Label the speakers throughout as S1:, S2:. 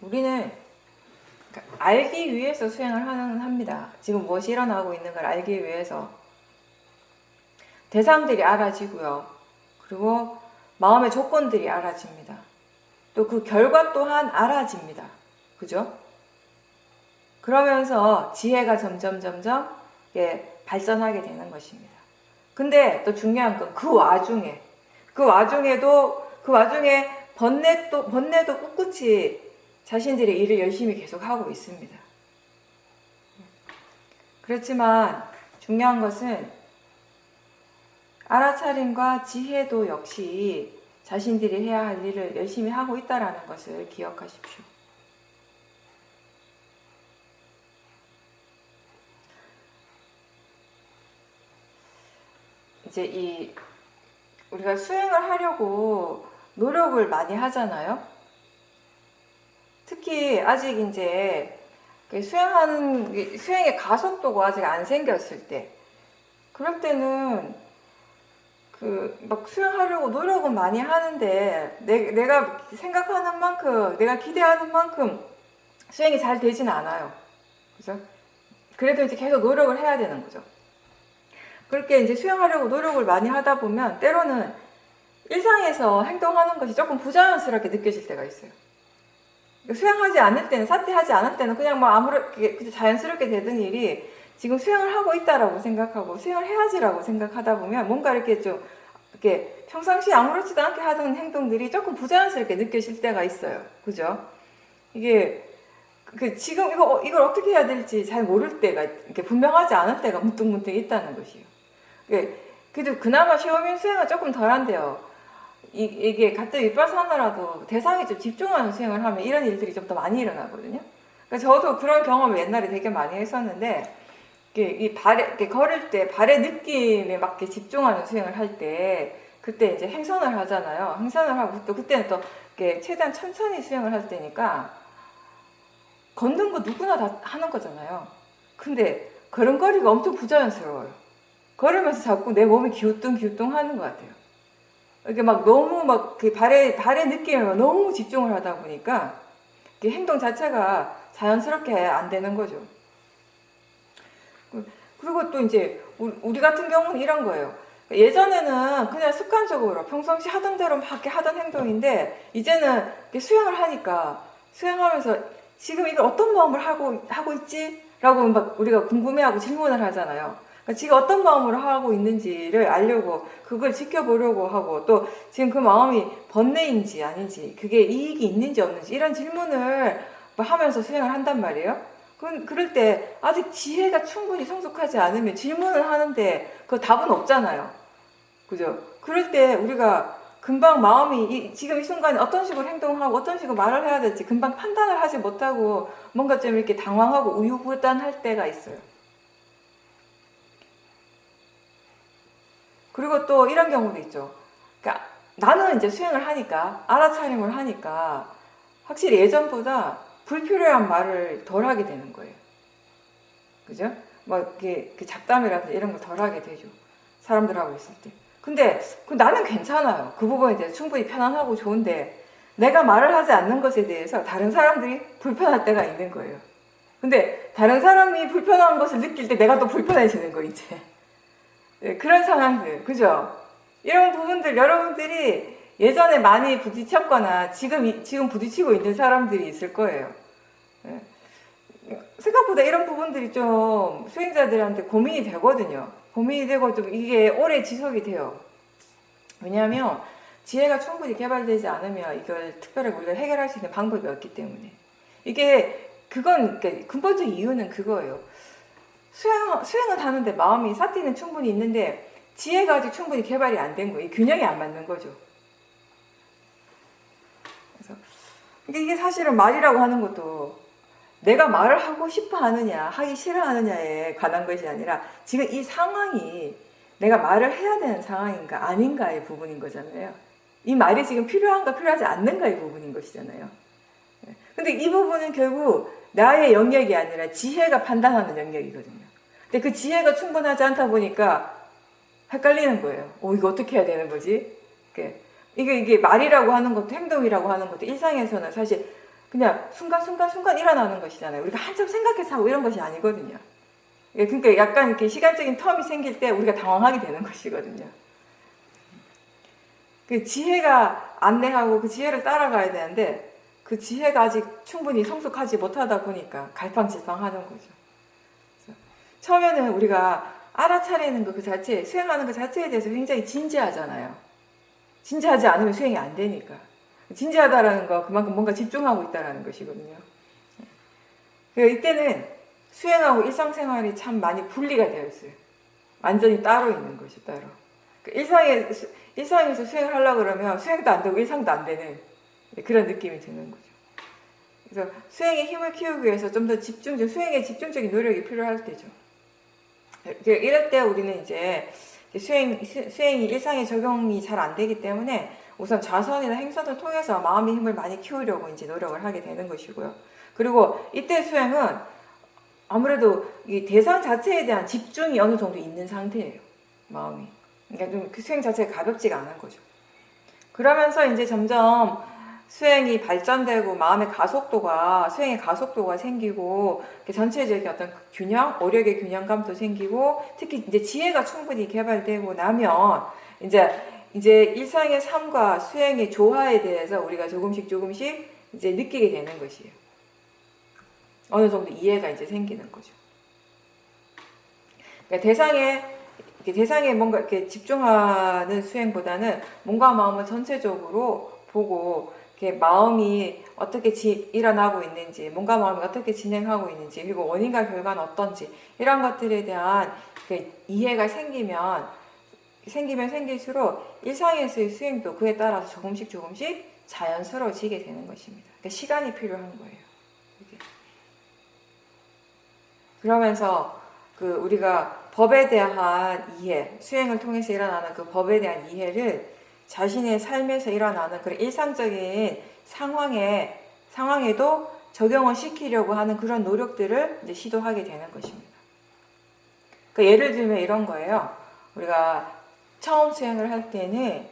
S1: 우리는 알기 위해서 수행을 합니다. 지금 무엇이 일어나고 있는 걸 알기 위해서. 대상들이 알아지고요. 그리고 마음의 조건들이 알아집니다. 또 그 결과 또한 알아집니다. 그죠? 그러면서 지혜가 점점 발전하게 되는 것입니다. 근데 또 중요한 건 그 와중에 번뇌도 꿋꿋이 자신들의 일을 열심히 계속 하고 있습니다. 그렇지만 중요한 것은 알아차림과 지혜도 역시 자신들이 해야 할 일을 열심히 하고 있다는 것을 기억하십시오. 이제 우리가 수행을 하려고 노력을 많이 하잖아요. 특히 아직 이제 수행의 가속도가 아직 안 생겼을 때, 그럴 때는 막 수행하려고 노력은 많이 하는데 내가 생각하는 만큼, 내가 기대하는 만큼 수행이 잘 되진 않아요. 그죠? 그래도 이제 계속 노력을 해야 되는 거죠. 그렇게 이제 수행하려고 노력을 많이 하다 보면 때로는 일상에서 행동하는 것이 조금 부자연스럽게 느껴질 때가 있어요. 수행하지 않을 때는, 사퇴하지 않을 때는 그냥 뭐 아무렇게 자연스럽게 되던 일이 지금 수행을 하고 있다라고 생각하고 수행을 해야지라고 생각하다 보면 뭔가 이렇게 좀 이렇게 평상시에 아무렇지도 않게 하던 행동들이 조금 부자연스럽게 느껴질 때가 있어요. 그죠? 이게 지금 이걸 어떻게 해야 될지 잘 모를 때가, 이렇게 분명하지 않을 때가 문득문득 있다는 것이에요. 그래도 그나마 시오민 수행은 조금 덜한데요. 이게 같은 윗바사나라도 대상에 좀 집중하는 수행을 하면 이런 일들이 좀 더 많이 일어나거든요. 그러니까 저도 그런 경험을 옛날에 되게 많이 했었는데, 이렇게 걸을 때 발의 느낌에 맞게 집중하는 수행을 할 때, 그때 이제 행선을 하잖아요. 행선을 하고 또 그때는 또 이렇게 최대한 천천히 수행을 할 때니까 걷는 거 누구나 다 하는 거잖아요. 근데 걸음걸이가 엄청 부자연스러워요. 걸으면서 자꾸 내 몸이 기우뚱기우뚱 하는 것 같아요. 이렇게 너무 그 발의 느낌에 너무 집중을 하다 보니까 행동 자체가 자연스럽게 안 되는 거죠. 그리고 또 이제 우리 같은 경우는 이런 거예요. 예전에는 그냥 습관적으로 평상시 하던 대로 막 이렇게 하던 행동인데, 이제는 수행을 하니까 수행하면서 지금 이걸 어떤 마음으로 하고 있지? 라고 막 우리가 궁금해하고 질문을 하잖아요. 그러니까 지금 어떤 마음으로 하고 있는지를 알려고, 그걸 지켜보려고 하고, 또 지금 그 마음이 번뇌인지 아닌지, 그게 이익이 있는지 없는지 이런 질문을 하면서 수행을 한단 말이에요. 그럴 때 아직 지혜가 충분히 성숙하지 않으면 질문을 하는데 그 답은 없잖아요. 그죠? 그럴 때 우리가 금방 마음이 지금 이 순간에 어떤 식으로 행동하고 어떤 식으로 말을 해야 될지 금방 판단을 하지 못하고 뭔가 좀 이렇게 당황하고 우유부단할 때가 있어요. 그리고 또 이런 경우도 있죠. 그러니까 나는 이제 수행을 하니까, 알아차림을 하니까 확실히 예전보다 불필요한 말을 덜 하게 되는 거예요. 그죠? 이렇게 잡담이라든지 이런 거 덜 하게 되죠. 사람들하고 있을 때. 근데 나는 괜찮아요. 그 부분에 대해서 충분히 편안하고 좋은데, 내가 말을 하지 않는 것에 대해서 다른 사람들이 불편할 때가 있는 거예요. 근데 다른 사람이 불편한 것을 느낄 때 내가 또 불편해지는 거, 이제. 네, 그런 상황들. 그죠? 이런 부분들 여러분들이 예전에 많이 부딪혔거나 지금 부딪히고 있는 사람들이 있을 거예요. 네. 생각보다 이런 부분들이 좀 수행자들한테 고민이 되거든요. 고민이 되고 좀 이게 오래 지속이 돼요. 왜냐하면 지혜가 충분히 개발되지 않으면 이걸 특별하게 우리가 해결할 수 있는 방법이 없기 때문에. 그러니까 근본적 이유는 그거예요. 수행은 하는데 마음이 사티는 충분히 있는데 지혜가 아직 충분히 개발이 안 된 거예요. 균형이 안 맞는 거죠. 그래서 이게 사실은 말이라고 하는 것도 내가 말을 하고 싶어 하느냐, 하기 싫어 하느냐에 관한 것이 아니라 지금 이 상황이 내가 말을 해야 되는 상황인가 아닌가의 부분인 거잖아요. 이 말이 지금 필요한가 필요하지 않는가의 부분인 것이잖아요. 근데 이 부분은 결국 나의 영역이 아니라 지혜가 판단하는 영역이거든요. 근데 그 지혜가 충분하지 않다 보니까 헷갈리는 거예요. 이거 어떻게 해야 되는 거지? 이게 말이라고 하는 것도 행동이라고 하는 것도 일상에서는 사실 그냥 순간순간 일어나는 것이잖아요. 우리가 한참 생각해서 하고 이런 것이 아니거든요. 그러니까 약간 이렇게 시간적인 텀이 생길 때 우리가 당황하게 되는 것이거든요. 그 지혜가 안내하고 그 지혜를 따라가야 되는데 그 지혜가 아직 충분히 성숙하지 못하다 보니까 갈팡질팡하는 거죠. 처음에는 우리가 알아차리는 것 그 자체, 수행하는 것 자체에 대해서 굉장히 진지하잖아요. 진지하지 않으면 수행이 안 되니까. 진지하다라는 거 그만큼 뭔가 집중하고 있다라는 것이거든요. 이때는 수행하고 일상생활이 참 많이 분리가 되어 있어요. 완전히 따로 있는 것이 따로. 일상에서 수행을 하려고 그러면 수행도 안 되고 일상도 안 되는 그런 느낌이 드는 거죠. 그래서 수행에 힘을 키우기 위해서 좀 더 수행에 집중적인 노력이 필요할 때죠. 이럴 때 우리는 이제 수행이 일상에 적용이 잘 안 되기 때문에 우선 좌선이나 행선을 통해서 마음의 힘을 많이 키우려고 이제 노력을 하게 되는 것이고요. 그리고 이때 수행은 아무래도 이 대상 자체에 대한 집중이 어느 정도 있는 상태예요. 마음이. 그러니까 좀 그 수행 자체가 가볍지가 않은 거죠. 그러면서 이제 점점 수행이 발전되고 수행의 가속도가 생기고 전체적인 어떤 균형, 오력의 균형감도 생기고 특히 이제 지혜가 충분히 개발되고 나면 이제 일상의 삶과 수행의 조화에 대해서 우리가 조금씩 이제 느끼게 되는 것이에요. 어느 정도 이해가 이제 생기는 거죠. 그러니까 대상에 뭔가 이렇게 집중하는 수행보다는 몸과 마음을 전체적으로 보고 이렇게 마음이 어떻게 일어나고 있는지, 몸과 마음이 어떻게 진행하고 있는지, 그리고 원인과 결과는 어떤지 이런 것들에 대한 이해가 생기면 생길수록 일상에서의 수행도 그에 따라서 조금씩 자연스러워지게 되는 것입니다. 그러니까 시간이 필요한 거예요. 이게. 그러면서 우리가 법에 대한 이해, 수행을 통해서 일어나는 그 법에 대한 이해를 자신의 삶에서 일어나는 그런 일상적인 상황에도 적용을 시키려고 하는 그런 노력들을 이제 시도하게 되는 것입니다. 그러니까 예를 들면 이런 거예요. 우리가 처음 수행을 할 때는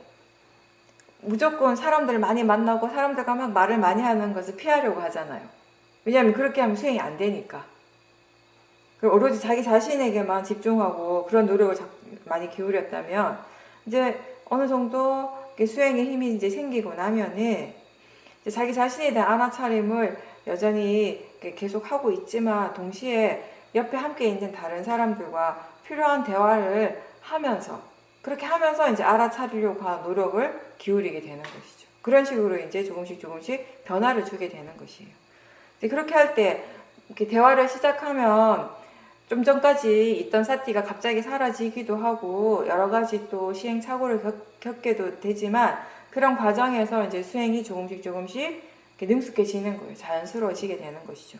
S1: 무조건 사람들을 많이 만나고 사람들과 막 말을 많이 하는 것을 피하려고 하잖아요. 왜냐하면 그렇게 하면 수행이 안 되니까. 오로지 자기 자신에게만 집중하고 그런 노력을 많이 기울였다면 이제 어느 정도 수행의 힘이 이제 생기고 나면은 이제 자기 자신에 대한 알아차림을 여전히 계속 하고 있지만 동시에 옆에 함께 있는 다른 사람들과 필요한 대화를 하면서 그렇게 하면서 이제 알아차리려고 하는 노력을 기울이게 되는 것이죠. 그런 식으로 이제 조금씩 변화를 주게 되는 것이에요. 이제 그렇게 할 때 이렇게 대화를 시작하면 좀 전까지 있던 사티가 갑자기 사라지기도 하고 여러 가지 또 시행착오를 겪게도 되지만 그런 과정에서 이제 수행이 조금씩 이렇게 능숙해지는 거예요. 자연스러워지게 되는 것이죠.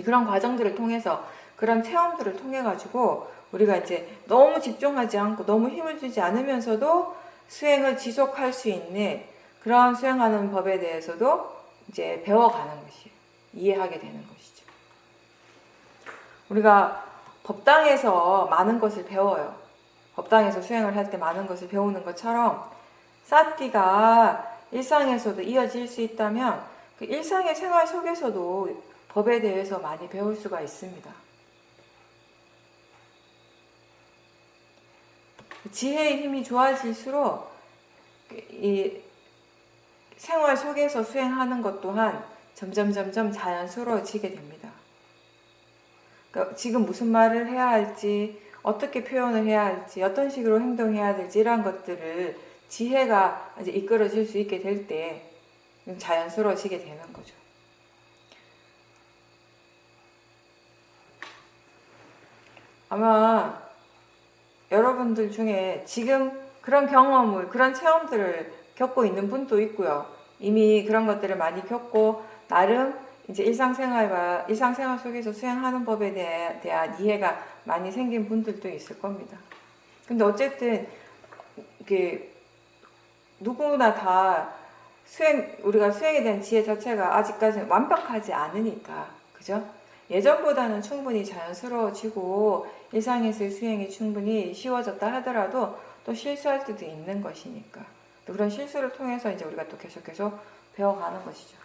S1: 그런 과정들을 통해서 그런 체험들을 통해 가지고 우리가 이제 너무 집중하지 않고 너무 힘을 주지 않으면서도 수행을 지속할 수 있는 그런 수행하는 법에 대해서도 이제 배워가는 것이에요. 이해하게 되는 것이죠. 우리가 법당에서 많은 것을 배워요. 법당에서 수행을 할 때 많은 것을 배우는 것처럼 사티가 일상에서도 이어질 수 있다면 그 일상의 생활 속에서도 법에 대해서 많이 배울 수가 있습니다. 지혜의 힘이 좋아질수록 이 생활 속에서 수행하는 것 또한 점점 자연스러워지게 됩니다. 그러니까 지금 무슨 말을 해야 할지, 어떻게 표현을 해야 할지, 어떤 식으로 행동해야 될지 이런 것들을 지혜가 이제 이끌어질 수 있게 될 때 자연스러워지게 되는 거죠. 아마 여러분들 중에 지금 그런 경험을, 그런 체험들을 겪고 있는 분도 있고요. 이미 그런 것들을 많이 겪고 나름 이제 일상생활 속에서 수행하는 법에 대한 이해가 많이 생긴 분들도 있을 겁니다. 근데 어쨌든 이게 누구나 다 우리가 수행에 대한 지혜 자체가 아직까지는 완벽하지 않으니까, 그죠? 예전보다는 충분히 자연스러워지고 일상에서의 수행이 충분히 쉬워졌다 하더라도 또 실수할 때도 있는 것이니까 또 그런 실수를 통해서 이제 우리가 또 계속 배워가는 것이죠.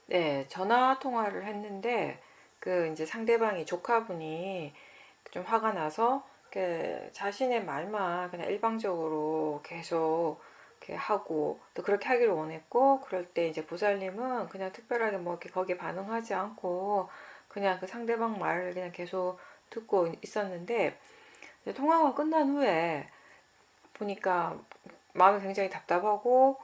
S1: 네, 전화 통화를 했는데 그 이제 상대방이 조카분이 좀 화가 나서 그 자신의 말만 그냥 일방적으로 계속 이렇게 하고 또 그렇게 하기를 원했고 그럴 때 이제 보살님은 그냥 특별하게 뭐 이렇게 거기에 반응하지 않고 그냥 그 상대방 말을 그냥 계속 듣고 있었는데 이제 통화가 끝난 후에 보니까 마음이 굉장히 답답하고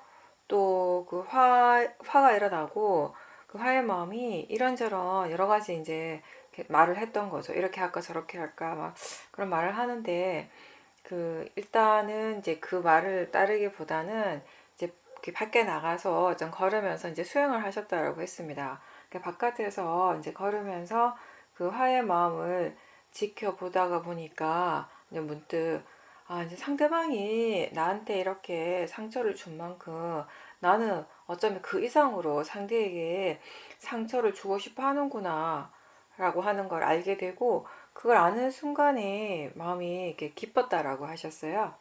S1: 또 그 화가 일어나고 그 화의 마음이 이런저런 여러 가지 이제 말을 했던 거죠. 이렇게 할까 저렇게 할까 막 그런 말을 하는데 그 일단은 이제 그 말을 따르기보다는 이제 이렇게 밖에 나가서 좀 걸으면서 이제 수행을 하셨다라고 했습니다. 그러니까 바깥에서 이제 걸으면서 그 화의 마음을 지켜보다가 보니까 이제 문득 이제 상대방이 나한테 이렇게 상처를 준 만큼 나는 어쩌면 그 이상으로 상대에게 상처를 주고 싶어 하는구나 라고 하는 걸 알게 되고 그걸 아는 순간에 마음이 이렇게 기뻤다라고 하셨어요.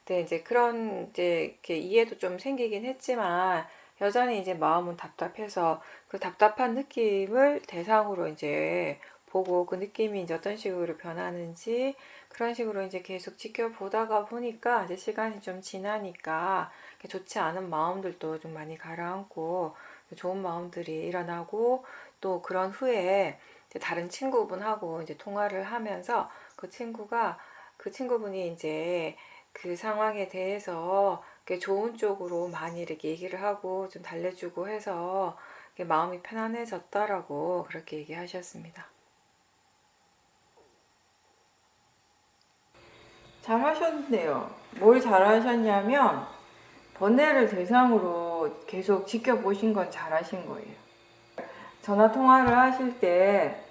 S1: 근데 이제 그런 이제 이렇게 이해도 좀 생기긴 했지만 여전히 이제 마음은 답답해서 그 답답한 느낌을 대상으로 이제 보고 그 느낌이 이제 어떤 식으로 변하는지 그런 식으로 이제 계속 지켜보다가 보니까 이제 시간이 좀 지나니까 좋지 않은 마음들도 좀 많이 가라앉고 좋은 마음들이 일어나고 또 그런 후에 이제 다른 친구분하고 이제 통화를 하면서 그 친구분이 이제 그 상황에 대해서 좋은 쪽으로 많이 이렇게 얘기를 하고 좀 달래주고 해서 마음이 편안해졌다라고 그렇게 얘기하셨습니다. 잘 하셨네요. 뭘 잘 하셨냐면 번뇌를 대상으로 계속 지켜보신 건 잘 하신 거예요. 전화 통화를 하실 때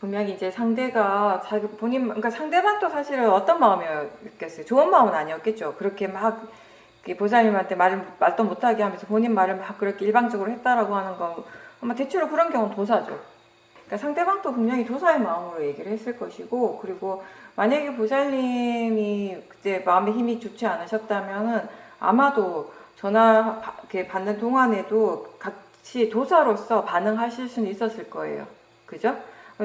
S1: 분명히 이제 상대가 자기 본인 그러니까 상대방도 사실은 어떤 마음이었겠어요. 좋은 마음은 아니었겠죠. 그렇게 막 보살님한테 말도 못하게 하면서 본인 말을 막 그렇게 일방적으로 했다라고 하는 거 아마 대체로 그런 경우는 도사죠. 그러니까 상대방도 분명히 도사의 마음으로 얘기를 했을 것이고 그리고 만약에 보살님이 그때 마음의 힘이 좋지 않으셨다면은 아마도 전화 받는 동안에도 같이 도사로서 반응하실 수는 있었을 거예요. 그죠?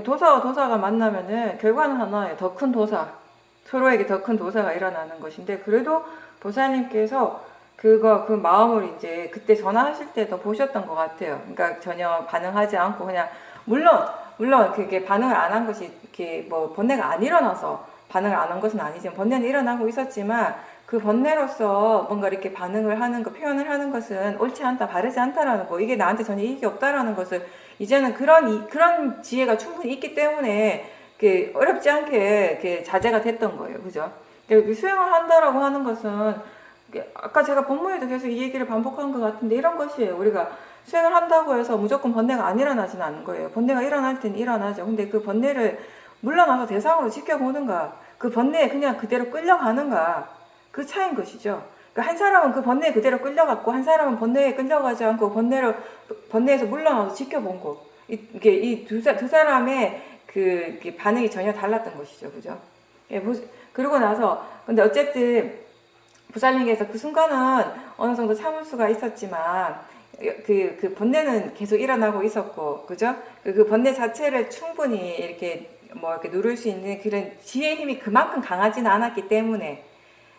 S1: 도사와 도사가 만나면은 결과는 하나예요. 더 큰 도사. 서로에게 더 큰 도사가 일어나는 것인데 그래도 보살님께서 그 마음을 이제 그때 전화하실 때도 보셨던 것 같아요. 그러니까 전혀 반응하지 않고 그냥 물론 그게 반응을 안 한 것이 이렇게 뭐 번뇌가 안 일어나서 반응을 안 한 것은 아니지만 번뇌는 일어나고 있었지만 그 번뇌로서 뭔가 이렇게 반응을 하는 거 표현을 하는 것은 옳지 않다 바르지 않다라는 거 이게 나한테 전혀 이익이 없다라는 것을 이제는 그런 지혜가 충분히 있기 때문에 어렵지 않게 자제가 됐던 거예요. 그죠? 수행을 한다라고 하는 것은 아까 제가 본문에도 계속 이 얘기를 반복한 것 같은데 이런 것이에요. 우리가 수행을 한다고 해서 무조건 번뇌가 안 일어나지는 않는 거예요. 번뇌가 일어날 때는 일어나죠. 근데 그 번뇌를 물러나서 대상으로 지켜보는가, 그 번뇌에 그냥 그대로 끌려가는가, 그 차이인 것이죠. 그러니까 한 사람은 그 번뇌에 그대로 끌려갔고, 한 사람은 번뇌에 끌려가지 않고 번뇌에서 물러나서 지켜본 거. 이게 이 두 사람의 그 반응이 전혀 달랐던 것이죠. 그죠? 예, 그러고 나서, 근데 어쨌든, 부살님께서 그 순간은 어느 정도 참을 수가 있었지만, 그 번뇌는 계속 일어나고 있었고, 그죠? 그 번뇌 자체를 충분히 이렇게 누를 수 있는 그런 지혜의 힘이 그만큼 강하지는 않았기 때문에,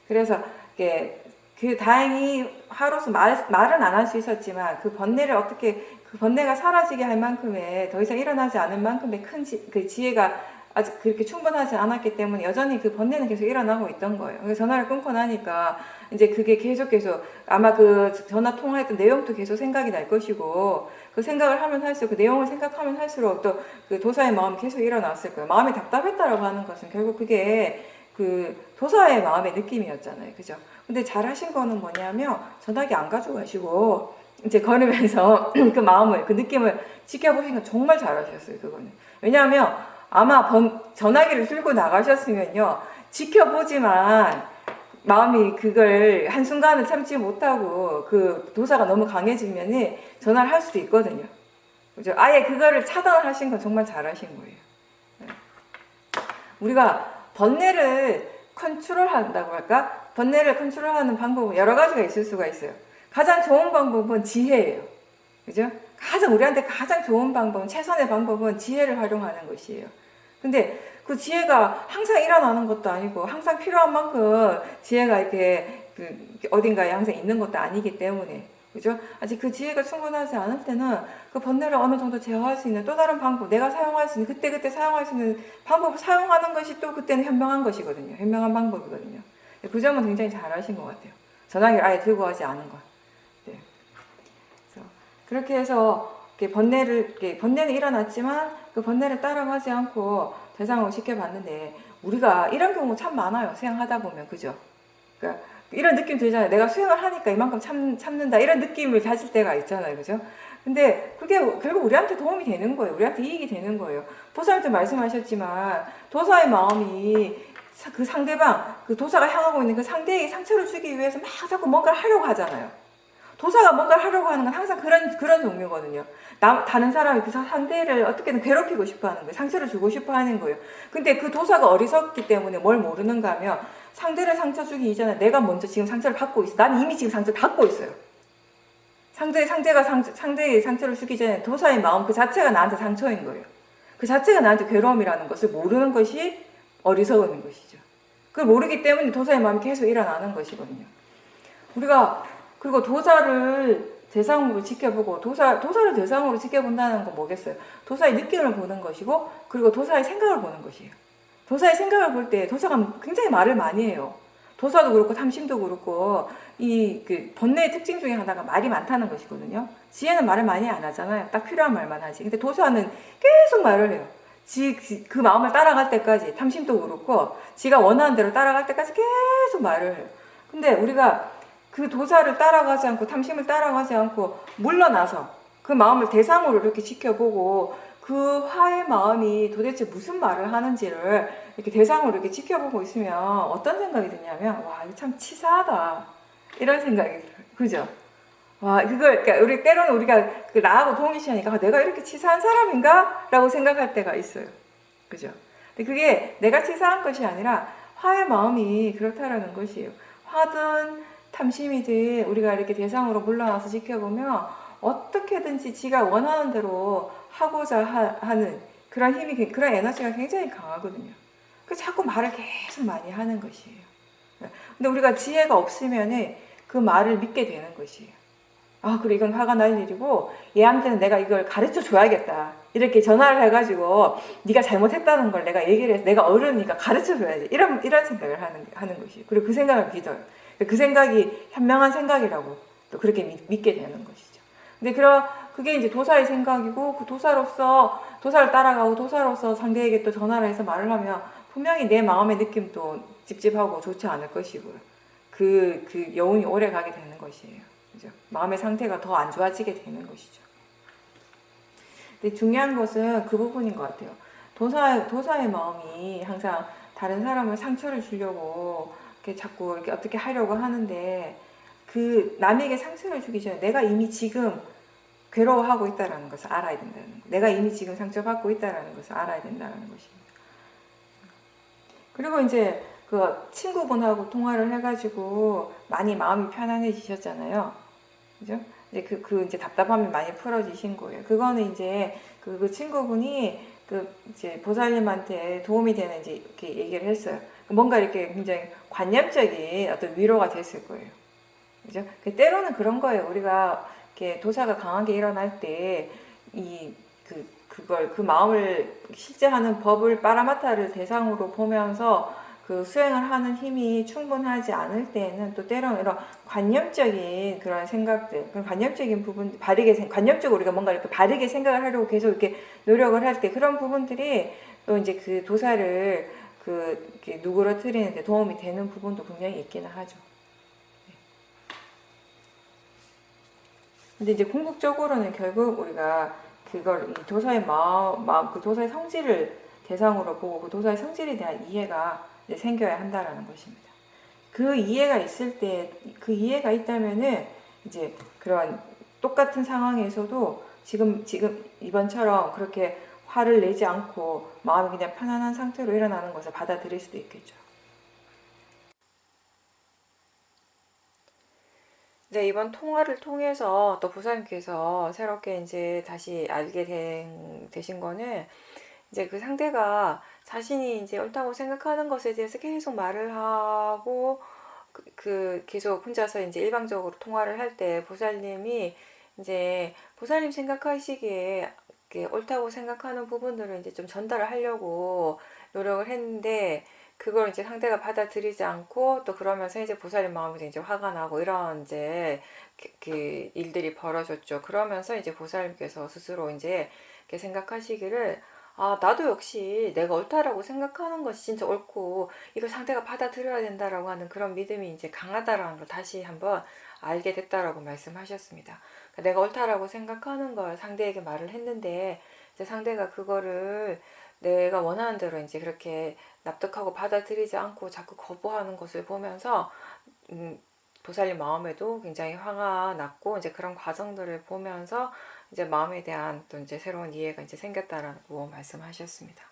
S1: 그래서 다행히 하루수 말은 안 할 수 있었지만 그 번뇌를 어떻게 그 번뇌가 사라지게 할 만큼의 더 이상 일어나지 않을 만큼의 큰 지혜가 아직 그렇게 충분하지 않았기 때문에 여전히 그 번뇌는 계속 일어나고 있던 거예요. 그래서 전화를 끊고 나니까 이제 그게 계속 아마 그 전화 통화했던 내용도 계속 생각이 날 것이고 그 생각을 하면 할수록 그 내용을 생각하면 할수록 또 그 도사의 마음이 계속 일어났을 거예요. 마음이 답답했다라고 하는 것은 결국 그게 그 도사의 마음의 느낌이었잖아요. 그죠? 근데 잘하신 거는 뭐냐면 전화기 안 가져가시고 이제 걸으면서 그 마음을 그 느낌을 지켜보신 건 정말 잘하셨어요. 그거는. 왜냐하면 아마 전화기를 들고 나가셨으면요. 지켜보지만 마음이 그걸 한순간을 참지 못하고 그 도사가 너무 강해지면 전화를 할 수도 있거든요. 그죠? 아예 그거를 차단하신 건 정말 잘하신 거예요. 우리가 번뇌를 컨트롤한다고 할까? 번뇌를 컨트롤하는 방법은 여러 가지가 있을 수가 있어요. 가장 좋은 방법은 지혜예요. 그죠? 우리한테 가장 좋은 방법은, 최선의 방법은 지혜를 활용하는 것이에요. 근데 그 지혜가 항상 일어나는 것도 아니고 항상 필요한 만큼 지혜가 이렇게 어딘가에 항상 있는 것도 아니기 때문에, 그죠? 아직 그 지혜가 충분하지 않을 때는 그 번뇌를 어느 정도 제어할 수 있는 또 다른 방법, 내가 사용할 수 있는, 그때그때 사용할 수 있는 방법을 사용하는 것이 또 그때는 현명한 것이거든요. 현명한 방법이거든요. 그 점은 굉장히 잘하신 것 같아요. 전화기를 아예 들고 가지 않은 것. 네. 그래서 그렇게 해서 번뇌는 일어났지만 그 번뇌를 따라가지 않고 대상으로 지켜봤는데, 우리가 이런 경우 참 많아요. 수행하다 보면, 그죠? 그러니까 이런 느낌 들잖아요. 내가 수행을 하니까 이만큼 참는다, 이런 느낌을 가질 때가 있잖아요, 그죠? 근데 그게 결국 우리한테 도움이 되는 거예요. 우리한테 이익이 되는 거예요. 보살도 말씀하셨지만 도사의 마음이 그 상대방, 그 도사가 향하고 있는 그 상대에게 상처를 주기 위해서 막 자꾸 뭔가를 하려고 하잖아요. 도사가 뭔가를 하려고 하는 건 항상 그런 종류거든요. 다른 사람이 그 상대를 어떻게든 괴롭히고 싶어 하는 거예요. 상처를 주고 싶어 하는 거예요. 근데 그 도사가 어리석기 때문에 뭘 모르는가 하면, 상대를 상처 주기 이전에 내가 먼저 지금 상처를 받고 있어. 난 이미 지금 상처를 받고 있어요. 상대의 상처를 주기 전에 도사의 마음 그 자체가 나한테 상처인 거예요. 그 자체가 나한테 괴로움이라는 것을 모르는 것이 어리석음인 것이죠. 그걸 모르기 때문에 도사의 마음이 계속 일어나는 것이거든요. 우리가 그리고 도사를 대상으로 지켜보고, 도사를 대상으로 지켜본다는 건 뭐겠어요? 도사의 느낌을 보는 것이고, 그리고 도사의 생각을 보는 것이에요. 도사의 생각을 볼 때 도사가 굉장히 말을 많이 해요. 도사도 그렇고 탐심도 그렇고 그 번뇌의 특징 중에 하나가 말이 많다는 것이거든요. 지혜는 말을 많이 안 하잖아요. 딱 필요한 말만 하지. 근데 도사는 계속 말을 해요. 그 마음을 따라갈 때까지, 탐심도 그렇고 지가 원하는 대로 따라갈 때까지 계속 말을 해요. 근데 우리가 그 도사를 따라가지 않고 탐심을 따라가지 않고 물러나서 그 마음을 대상으로 이렇게 지켜보고, 그 화의 마음이 도대체 무슨 말을 하는지를 이렇게 대상으로 이렇게 지켜보고 있으면 어떤 생각이 드냐면, 와, 이거 참 치사하다, 이런 생각이 들어요. 그죠? 와, 그러니까 우리 때로는 우리가 나하고 동의시하니까, 내가 이렇게 치사한 사람인가? 라고 생각할 때가 있어요. 그죠? 근데 그게 내가 치사한 것이 아니라 화의 마음이 그렇다라는 것이에요. 화든 탐심이든 우리가 이렇게 대상으로 물러나서 지켜보면 어떻게든지 지가 원하는 대로 하고자 하는 그런 힘이, 그런 에너지가 굉장히 강하거든요. 그래서 자꾸 말을 계속 많이 하는 것이에요. 근데 우리가 지혜가 없으면 그 말을 믿게 되는 것이에요. 아, 그래, 이건 화가 날 일이고 얘한테는 내가 이걸 가르쳐 줘야겠다, 이렇게 전화를 해가지고 네가 잘못했다는 걸 내가 얘기를 해서, 내가 어른이니까 가르쳐 줘야지, 이런 생각을 하는 것이에요. 그리고 그 생각을 믿어요. 그 생각이 현명한 생각이라고 또 그렇게 믿게 되는 것이죠. 근데 그게 이제 도사의 생각이고, 그 도사를 따라가고 도사로서 상대에게 또 전화를 해서 말을 하면 분명히 내 마음의 느낌도 찝찝하고 좋지 않을 것이고요. 그 여운이 오래 가게 되는 것이에요. 그죠? 마음의 상태가 더 안 좋아지게 되는 것이죠. 근데 중요한 것은 그 부분인 것 같아요. 도사의 마음이 항상 다른 사람을 상처를 주려고 이렇게 자꾸 이렇게 어떻게 하려고 하는데, 그 남에게 상처를 주기 전에 내가 이미 지금 괴로워하고 있다는 것을 알아야 된다는 거. 내가 이미 지금 상처받고 있다는 것을 알아야 된다는 것입니다. 그리고 이제 그 친구분하고 통화를 해가지고 많이 마음이 편안해지셨잖아요. 그죠? 이제 이제 답답함이 많이 풀어지신 거예요. 그거는 이제 그 친구분이 이제 보살님한테 도움이 되는 이제 이렇게 얘기를 했어요. 뭔가 이렇게 굉장히 관념적인 어떤 위로가 됐을 거예요. 그죠? 때로는 그런 거예요. 우리가 이렇게 도사가 강하게 일어날 때 그 마음을 실제 하는 법을 빠라마타를 대상으로 보면서 그 수행을 하는 힘이 충분하지 않을 때에는 또 때로는 이런 관념적인 그런 생각들, 그런 관념적인 부분, 관념적으로 우리가 뭔가 이렇게 바르게 생각을 하려고 계속 이렇게 노력을 할 때, 그런 부분들이 또 이제 그 도사를 이렇게 누그러뜨리는데 도움이 되는 부분도 분명히 있기는 하죠. 근데 이제 궁극적으로는 결국 우리가 이 도사의 그 도사의 성질을 대상으로 보고 그 도사의 성질에 대한 이해가 이제 생겨야 한다라는 것입니다. 그 이해가 있을 때, 그 이해가 있다면은 이제 그런 똑같은 상황에서도 지금 이번처럼 그렇게 화를 내지 않고 마음이 그냥 편안한 상태로 일어나는 것을 받아들일 수도 있겠죠. 이제 이번 통화를 통해서 또 보살님께서 새롭게 이제 다시 알게 되신 거는 이제 그 상대가 자신이 이제 옳다고 생각하는 것에 대해서 계속 말을 하고 계속 혼자서 이제 일방적으로 통화를 할 때 보살님이 이제 보살님 생각하시기에 옳다고 생각하는 부분들을 이제 좀 전달을 하려고 노력을 했는데 그걸 이제 상대가 받아들이지 않고 또 그러면서 이제 보살님 마음이 이제 화가 나고 이런 이제 그 일들이 벌어졌죠. 그러면서 이제 보살님께서 스스로 이제 이렇게 생각하시기를 아, 나도 역시 내가 옳다라고 생각하는 것이 진짜 옳고 이걸 상대가 받아들여야 된다라고 하는 그런 믿음이 이제 강하다라는 걸 다시 한번 알게 됐다라고 말씀하셨습니다. 그러니까 내가 옳다라고 생각하는 걸 상대에게 말을 했는데 이제 상대가 그거를 내가 원하는 대로 이제 그렇게 납득하고 받아들이지 않고 자꾸 거부하는 것을 보면서 보살님 마음에도 굉장히 화가 났고 이제 그런 과정들을 보면서 이제 마음에 대한 또 이제 새로운 이해가 이제 생겼다라고 말씀하셨습니다.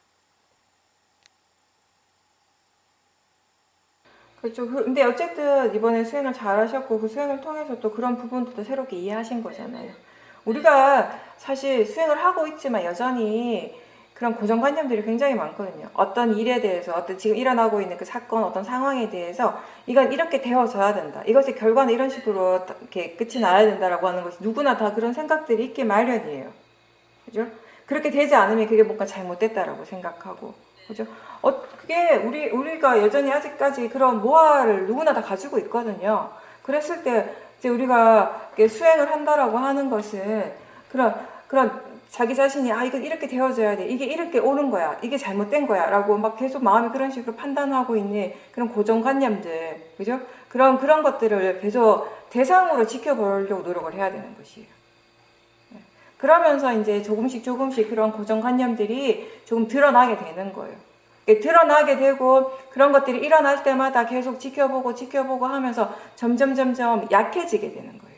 S1: 그렇죠. 근데 어쨌든 이번에 수행을 잘 하셨고 그 수행을 통해서 또 그런 부분도 새롭게 이해하신 거잖아요. 우리가 사실 수행을 하고 있지만 여전히 그런 고정관념들이 굉장히 많거든요. 어떤 일에 대해서, 어떤 지금 일어나고 있는 그 사건, 어떤 상황에 대해서 이건 이렇게 되어져야 된다. 이것의 결과는 이런 식으로 이렇게 끝이 나야 된다라고 하는 것이 누구나 다 그런 생각들이 있기 마련이에요. 그죠? 그렇게 되지 않으면 그게 뭔가 잘못됐다라고 생각하고, 그죠? 그게 우리가 여전히 아직까지 그런 모아를 누구나 다 가지고 있거든요. 그랬을 때 이제 우리가 수행을 한다라고 하는 것은 그런 자기 자신이 이거 이렇게 되어져야 돼. 이게 이렇게 옳은 거야. 이게 잘못된 거야. 라고 막 계속 마음이 그런 식으로 판단하고 있는 그런 고정관념들. 그죠? 그런 것들을 계속 대상으로 지켜보려고 노력을 해야 되는 것이에요. 그러면서 이제 조금씩 그런 고정관념들이 조금 드러나게 되는 거예요. 드러나게 되고 그런 것들이 일어날 때마다 계속 지켜보고 하면서 점점 약해지게 되는 거예요.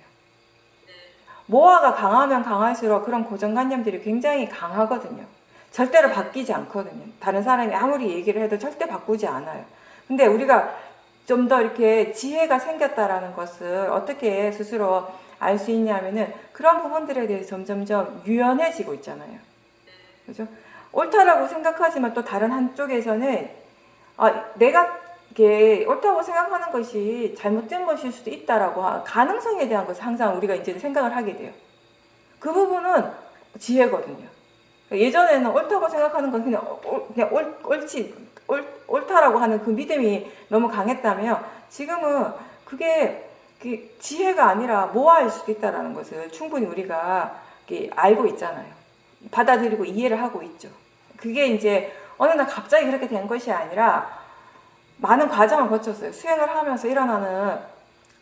S1: 모아가 강하면 강할수록 그런 고정관념들이 굉장히 강하거든요. 절대로 바뀌지 않거든요. 다른 사람이 아무리 얘기를 해도 절대 바꾸지 않아요. 근데 우리가 좀 더 이렇게 지혜가 생겼다라는 것을 어떻게 스스로 알 수 있냐면은 그런 부분들에 대해서 점점점 유연해지고 있잖아요. 그죠? 옳다라고 생각하지만 또 다른 한쪽에서는 내가 이게 옳다고 생각하는 것이 잘못된 것일 수도 있다라고 가능성에 대한 것을 항상 우리가 이제 생각을 하게 돼요. 그 부분은 지혜거든요. 예전에는 옳다고 생각하는 건 그냥 옳다라고 하는 그 믿음이 너무 강했다면 지금은 그게 지혜가 아니라 모아일 수도 있다라는 것을 충분히 우리가 알고 있잖아요. 받아들이고 이해를 하고 있죠. 그게 이제 어느 날 갑자기 그렇게 된 것이 아니라 많은 과정을 거쳤어요. 수행을 하면서 일어나는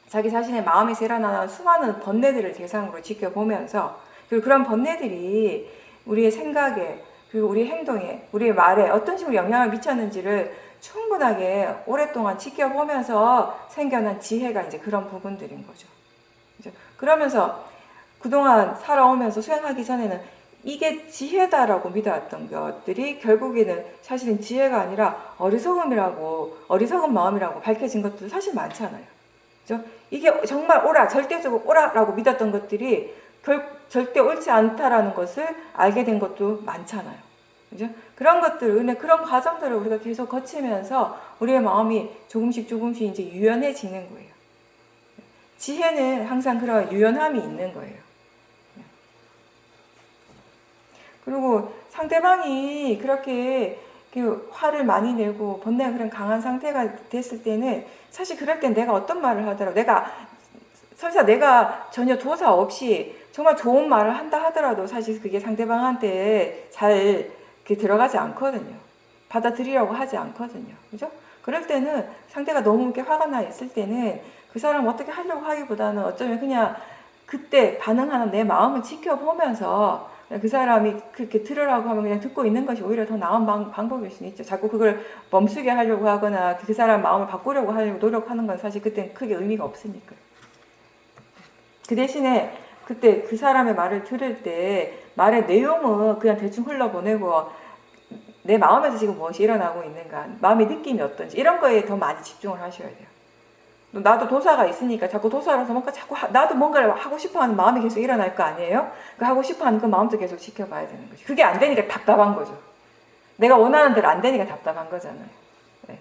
S1: 자기 자신의 마음에서 일어나는 수많은 번뇌들을 대상으로 지켜보면서 그리고 그런 번뇌들이 우리의 생각에 그리고 우리 행동에 우리의 말에 어떤 식으로 영향을 미쳤는지를 충분하게 오랫동안 지켜보면서 생겨난 지혜가 이제 그런 부분들인 거죠. 그러면서 그동안 살아오면서 수행하기 전에는 이게 지혜다라고 믿어왔던 것들이 결국에는 사실은 지혜가 아니라 어리석은 마음이라고 밝혀진 것도 사실 많잖아요. 그죠? 이게 정말 절대적으로 옳아라고 믿었던 것들이 절대 옳지 않다라는 것을 알게 된 것도 많잖아요. 그죠? 그런 과정들을 우리가 계속 거치면서 우리의 마음이 조금씩 이제 유연해지는 거예요. 지혜는 항상 그런 유연함이 있는 거예요. 그리고 상대방이 그렇게 화를 많이 내고 번뇌가 그런 강한 상태가 됐을 때는 사실 그럴 땐 내가 어떤 말을 하더라도 설사 내가 전혀 도사 없이 정말 좋은 말을 한다 하더라도 사실 그게 상대방한테 잘 들어가지 않거든요. 받아들이려고 하지 않거든요. 그죠? 그럴 때는 상대가 너무 이렇게 화가 나 있을 때는 그 사람 어떻게 하려고 하기보다는 어쩌면 그냥 그때 반응하는 내 마음을 지켜보면서 그 사람이 그렇게 들으라고 하면 그냥 듣고 있는 것이 오히려 더 나은 방법일 수는 있죠. 자꾸 그걸 멈추게 하려고 하거나 그 사람 마음을 바꾸려고 하려고 노력하는 건 사실 그때는 크게 의미가 없으니까. 그 대신에 그때 그 사람의 말을 들을 때 말의 내용은 그냥 대충 흘러보내고 내 마음에서 지금 무엇이 일어나고 있는가, 마음의 느낌이 어떤지 이런 거에 더 많이 집중을 하셔야 돼요. 나도 도사가 있으니까 자꾸 도사라서 뭔가 자꾸 나도 뭔가를 하고 싶어하는 마음이 계속 일어날 거 아니에요? 그 하고 싶어하는 그 마음도 계속 지켜봐야 되는 거죠. 그게 안 되니까 답답한 거죠. 내가 원하는 대로 안 되니까 답답한 거잖아요. 네,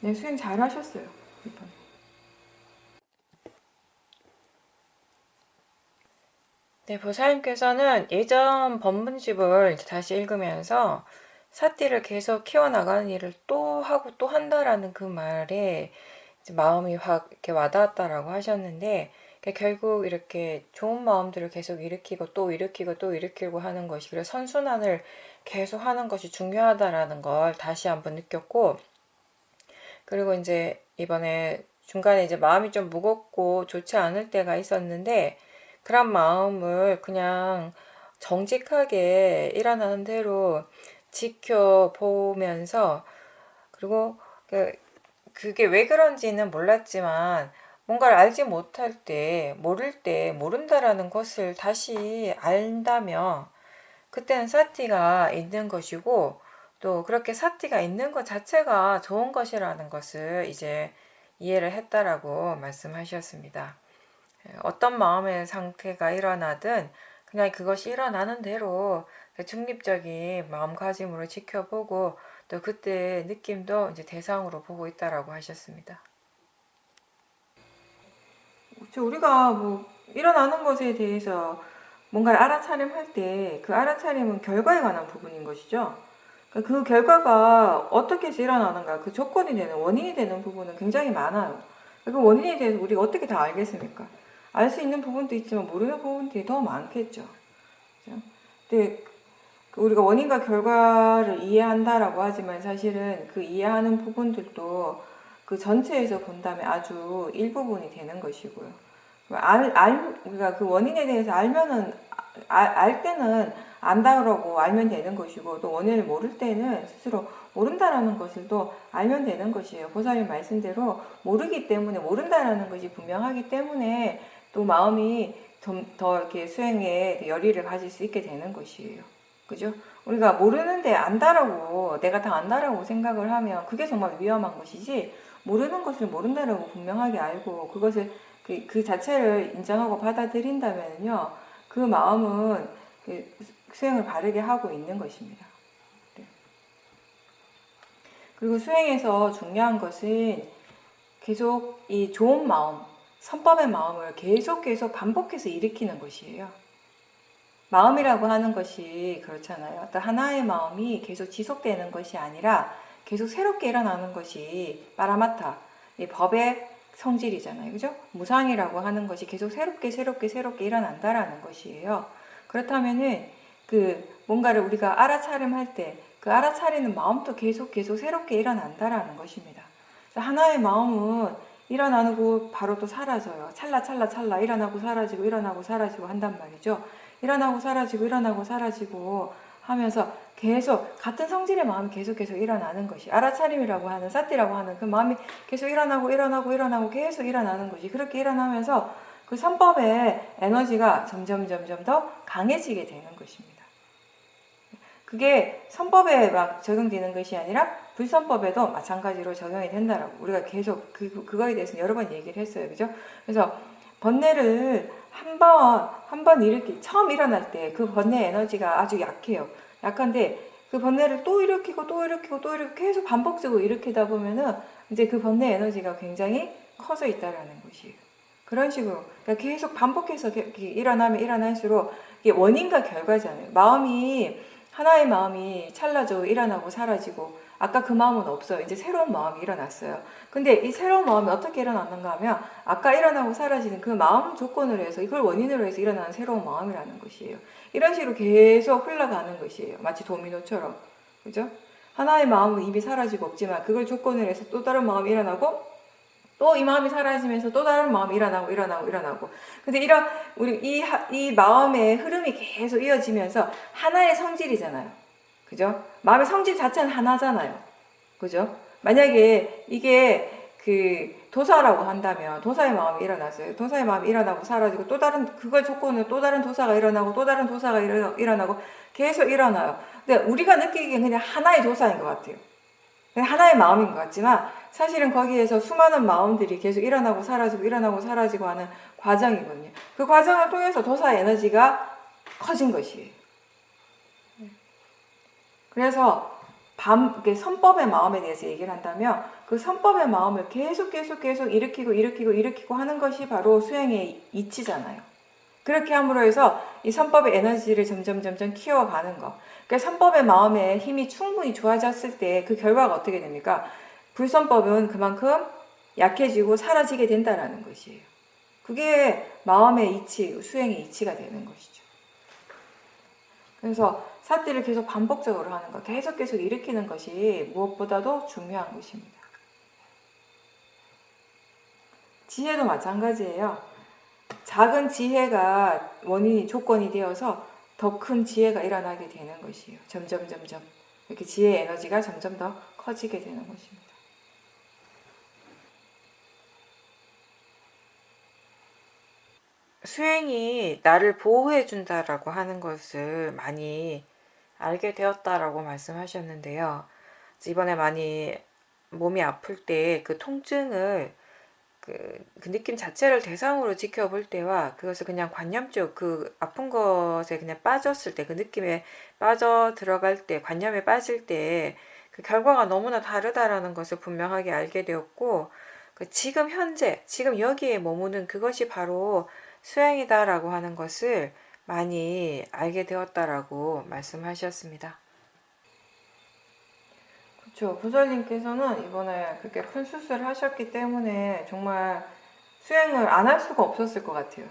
S1: 네 수행 잘 하셨어요. 이번. 네, 보살님께서는 예전 법문집을 다시 읽으면서 사띠를 계속 키워나가는 일을 또 하고 또 한다라는 그 말에 마음이 확 이렇게 와닿았다라고 하셨는데, 결국 이렇게 좋은 마음들을 계속 일으키고 또 일으키고 또 일으키고 하는 것이, 그래서 선순환을 계속 하는 것이 중요하다라는 걸 다시 한번 느꼈고, 그리고 이제 이번에 중간에 이제 마음이 좀 무겁고 좋지 않을 때가 있었는데, 그런 마음을 그냥 정직하게 일어나는 대로 지켜보면서, 그리고 그게 왜 그런지는 몰랐지만 뭔가를 알지 못할 때, 모를 때 모른다라는 것을 다시 안다면 그때는 사티가 있는 것이고, 또 그렇게 사티가 있는 것 자체가 좋은 것이라는 것을 이제 이해를 했다라고 말씀하셨습니다. 어떤 마음의 상태가 일어나든 그냥 그것이 일어나는 대로 중립적인 마음가짐으로 지켜보고, 또 그때 느낌도 이제 대상으로 보고 있다라고 하셨습니다. 우리가 뭐 일어나는 것에 대해서 뭔가를 알아차림할 때 그 알아차림은 결과에 관한 부분인 것이죠. 그 결과가 어떻게 해서 일어나는가, 그 조건이 되는, 원인이 되는 부분은 굉장히 많아요. 그 원인에 대해서 우리가 어떻게 다 알겠습니까? 알 수 있는 부분도 있지만 모르는 부분들이 더 많겠죠. 그렇죠? 근데 우리가 원인과 결과를 이해한다라고 하지만 사실은 그 이해하는 부분들도 그 전체에서 본다면 아주 일부분이 되는 것이고요. 우리가 그 원인에 대해서 알면은, 알 때는 안다 그러고 알면 되는 것이고, 또 원인을 모를 때는 스스로 모른다라는 것을 또 알면 되는 것이에요. 보살님 말씀대로 모르기 때문에, 모른다라는 것이 분명하기 때문에 또 마음이 좀 더 이렇게 수행에 열의를 가질 수 있게 되는 것이에요. 그죠? 우리가 모르는데 안다라고, 내가 다 안다라고 생각을 하면 그게 정말 위험한 것이지, 모르는 것을 모른다라고 분명하게 알고 그것을 그 자체를 인정하고 받아들인다면요, 그 마음은 수행을 바르게 하고 있는 것입니다. 네. 그리고 수행에서 중요한 것은 계속 이 좋은 마음, 선법의 마음을 계속 반복해서 일으키는 것이에요. 마음이라고 하는 것이 그렇잖아요. 어떤 하나의 마음이 계속 지속되는 것이 아니라 계속 새롭게 일어나는 것이 파라마타, 이 법의 성질이잖아요. 그죠? 무상이라고 하는 것이 계속 새롭게 일어난다라는 것이에요. 그렇다면은 뭔가를 우리가 알아차림할 때 그 알아차리는 마음도 계속 새롭게 일어난다라는 것입니다. 하나의 마음은 일어나고 바로 또 사라져요. 찰나 일어나고 사라지고 한단 말이죠. 일어나고 사라지고 하면서 계속 같은 성질의 마음이 계속 일어나는 것이, 알아차림이라고 하는, 사띠라고 하는 그 마음이 계속 일어나고 계속 일어나는 것이, 그렇게 일어나면서 그 선법의 에너지가 점점 더 강해지게 되는 것입니다. 그게 선법에 막 적용되는 것이 아니라 불선법에도 마찬가지로 적용이 된다라고 우리가 계속 그거에 대해서는 여러 번 얘기를 했어요. 그죠? 그래서 번뇌를 한 번 처음 일어날 때 그 번뇌 에너지가 아주 약해요. 약한데 그 번뇌를 또 일으키고 계속 반복적으로 일으키다 보면은 이제 그 번뇌 에너지가 굉장히 커져 있다라는 것이에요. 그런 식으로 그러니까 계속 반복해서 일어나면 일어날수록 이게 원인과 결과잖아요. 하나의 마음이 찰나죠. 일어나고 사라지고, 아까 그 마음은 없어요. 이제 새로운 마음이 일어났어요. 근데 이 새로운 마음이 어떻게 일어났는가 하면 아까 일어나고 사라지는 그 마음을 조건으로 해서, 이걸 원인으로 해서 일어나는 새로운 마음이라는 것이에요. 이런 식으로 계속 흘러가는 것이에요. 마치 도미노처럼. 그죠? 하나의 마음은 이미 사라지고 없지만 그걸 조건으로 해서 또 다른 마음이 일어나고, 또 이 마음이 사라지면서 또 다른 마음이 일어나고. 근데 이 마음의 흐름이 계속 이어지면서 하나의 성질이잖아요. 그죠? 마음의 성질 자체는 하나잖아요. 그죠? 만약에 이게 도사라고 한다면 도사의 마음이 일어났어요. 도사의 마음이 일어나고 사라지고 그걸 조건으로 또 다른 도사가 일어나고 또 다른 도사가 일어나고 계속 일어나요. 근데 우리가 느끼기엔 그냥 하나의 도사인 것 같아요. 하나의 마음인 것 같지만 사실은 거기에서 수많은 마음들이 계속 일어나고 사라지고 하는 과정이거든요. 그 과정을 통해서 도사의 에너지가 커진 것이에요. 그래서 선법의 마음에 대해서 얘기를 한다면 그 선법의 마음을 계속 일으키고 하는 것이 바로 수행의 이치잖아요. 그렇게 함으로 해서 이 선법의 에너지를 점점 키워가는 거. 그러니까 선법의 마음에 힘이 충분히 좋아졌을 때 그 결과가 어떻게 됩니까? 불선법은 그만큼 약해지고 사라지게 된다라는 것이에요. 그게 마음의 이치, 수행의 이치가 되는 것이죠. 그래서 사띠를 계속 반복적으로 하는 것, 계속 일으키는 것이 무엇보다도 중요한 것입니다. 지혜도 마찬가지예요. 작은 지혜가 원인이 조건이 되어서 더 큰 지혜가 일어나게 되는 것이에요. 점점 이렇게 지혜의 에너지가 점점 더 커지게 되는 것입니다. 수행이 나를 보호해 준다라고 하는 것을 많이 알게 되었다라고 말씀하셨는데요. 이번에 많이 몸이 아플 때 그 통증을 그 느낌 자체를 대상으로 지켜볼 때와 그것을 그냥 관념적 그 아픈 것에 그냥 빠졌을 때 그 느낌에 빠져 들어갈 때 관념에 빠질 때 그 결과가 너무나 다르다라는 것을 분명하게 알게 되었고 그 지금 현재 지금 여기에 머무는 그것이 바로 수행이다라고 하는 것을 많이 알게 되었다라고 말씀하셨습니다. 그렇죠. 보살님께서는 이번에 그렇게 큰 수술을 하셨기 때문에 정말 수행을 안 할 수가 없었을 것 같아요.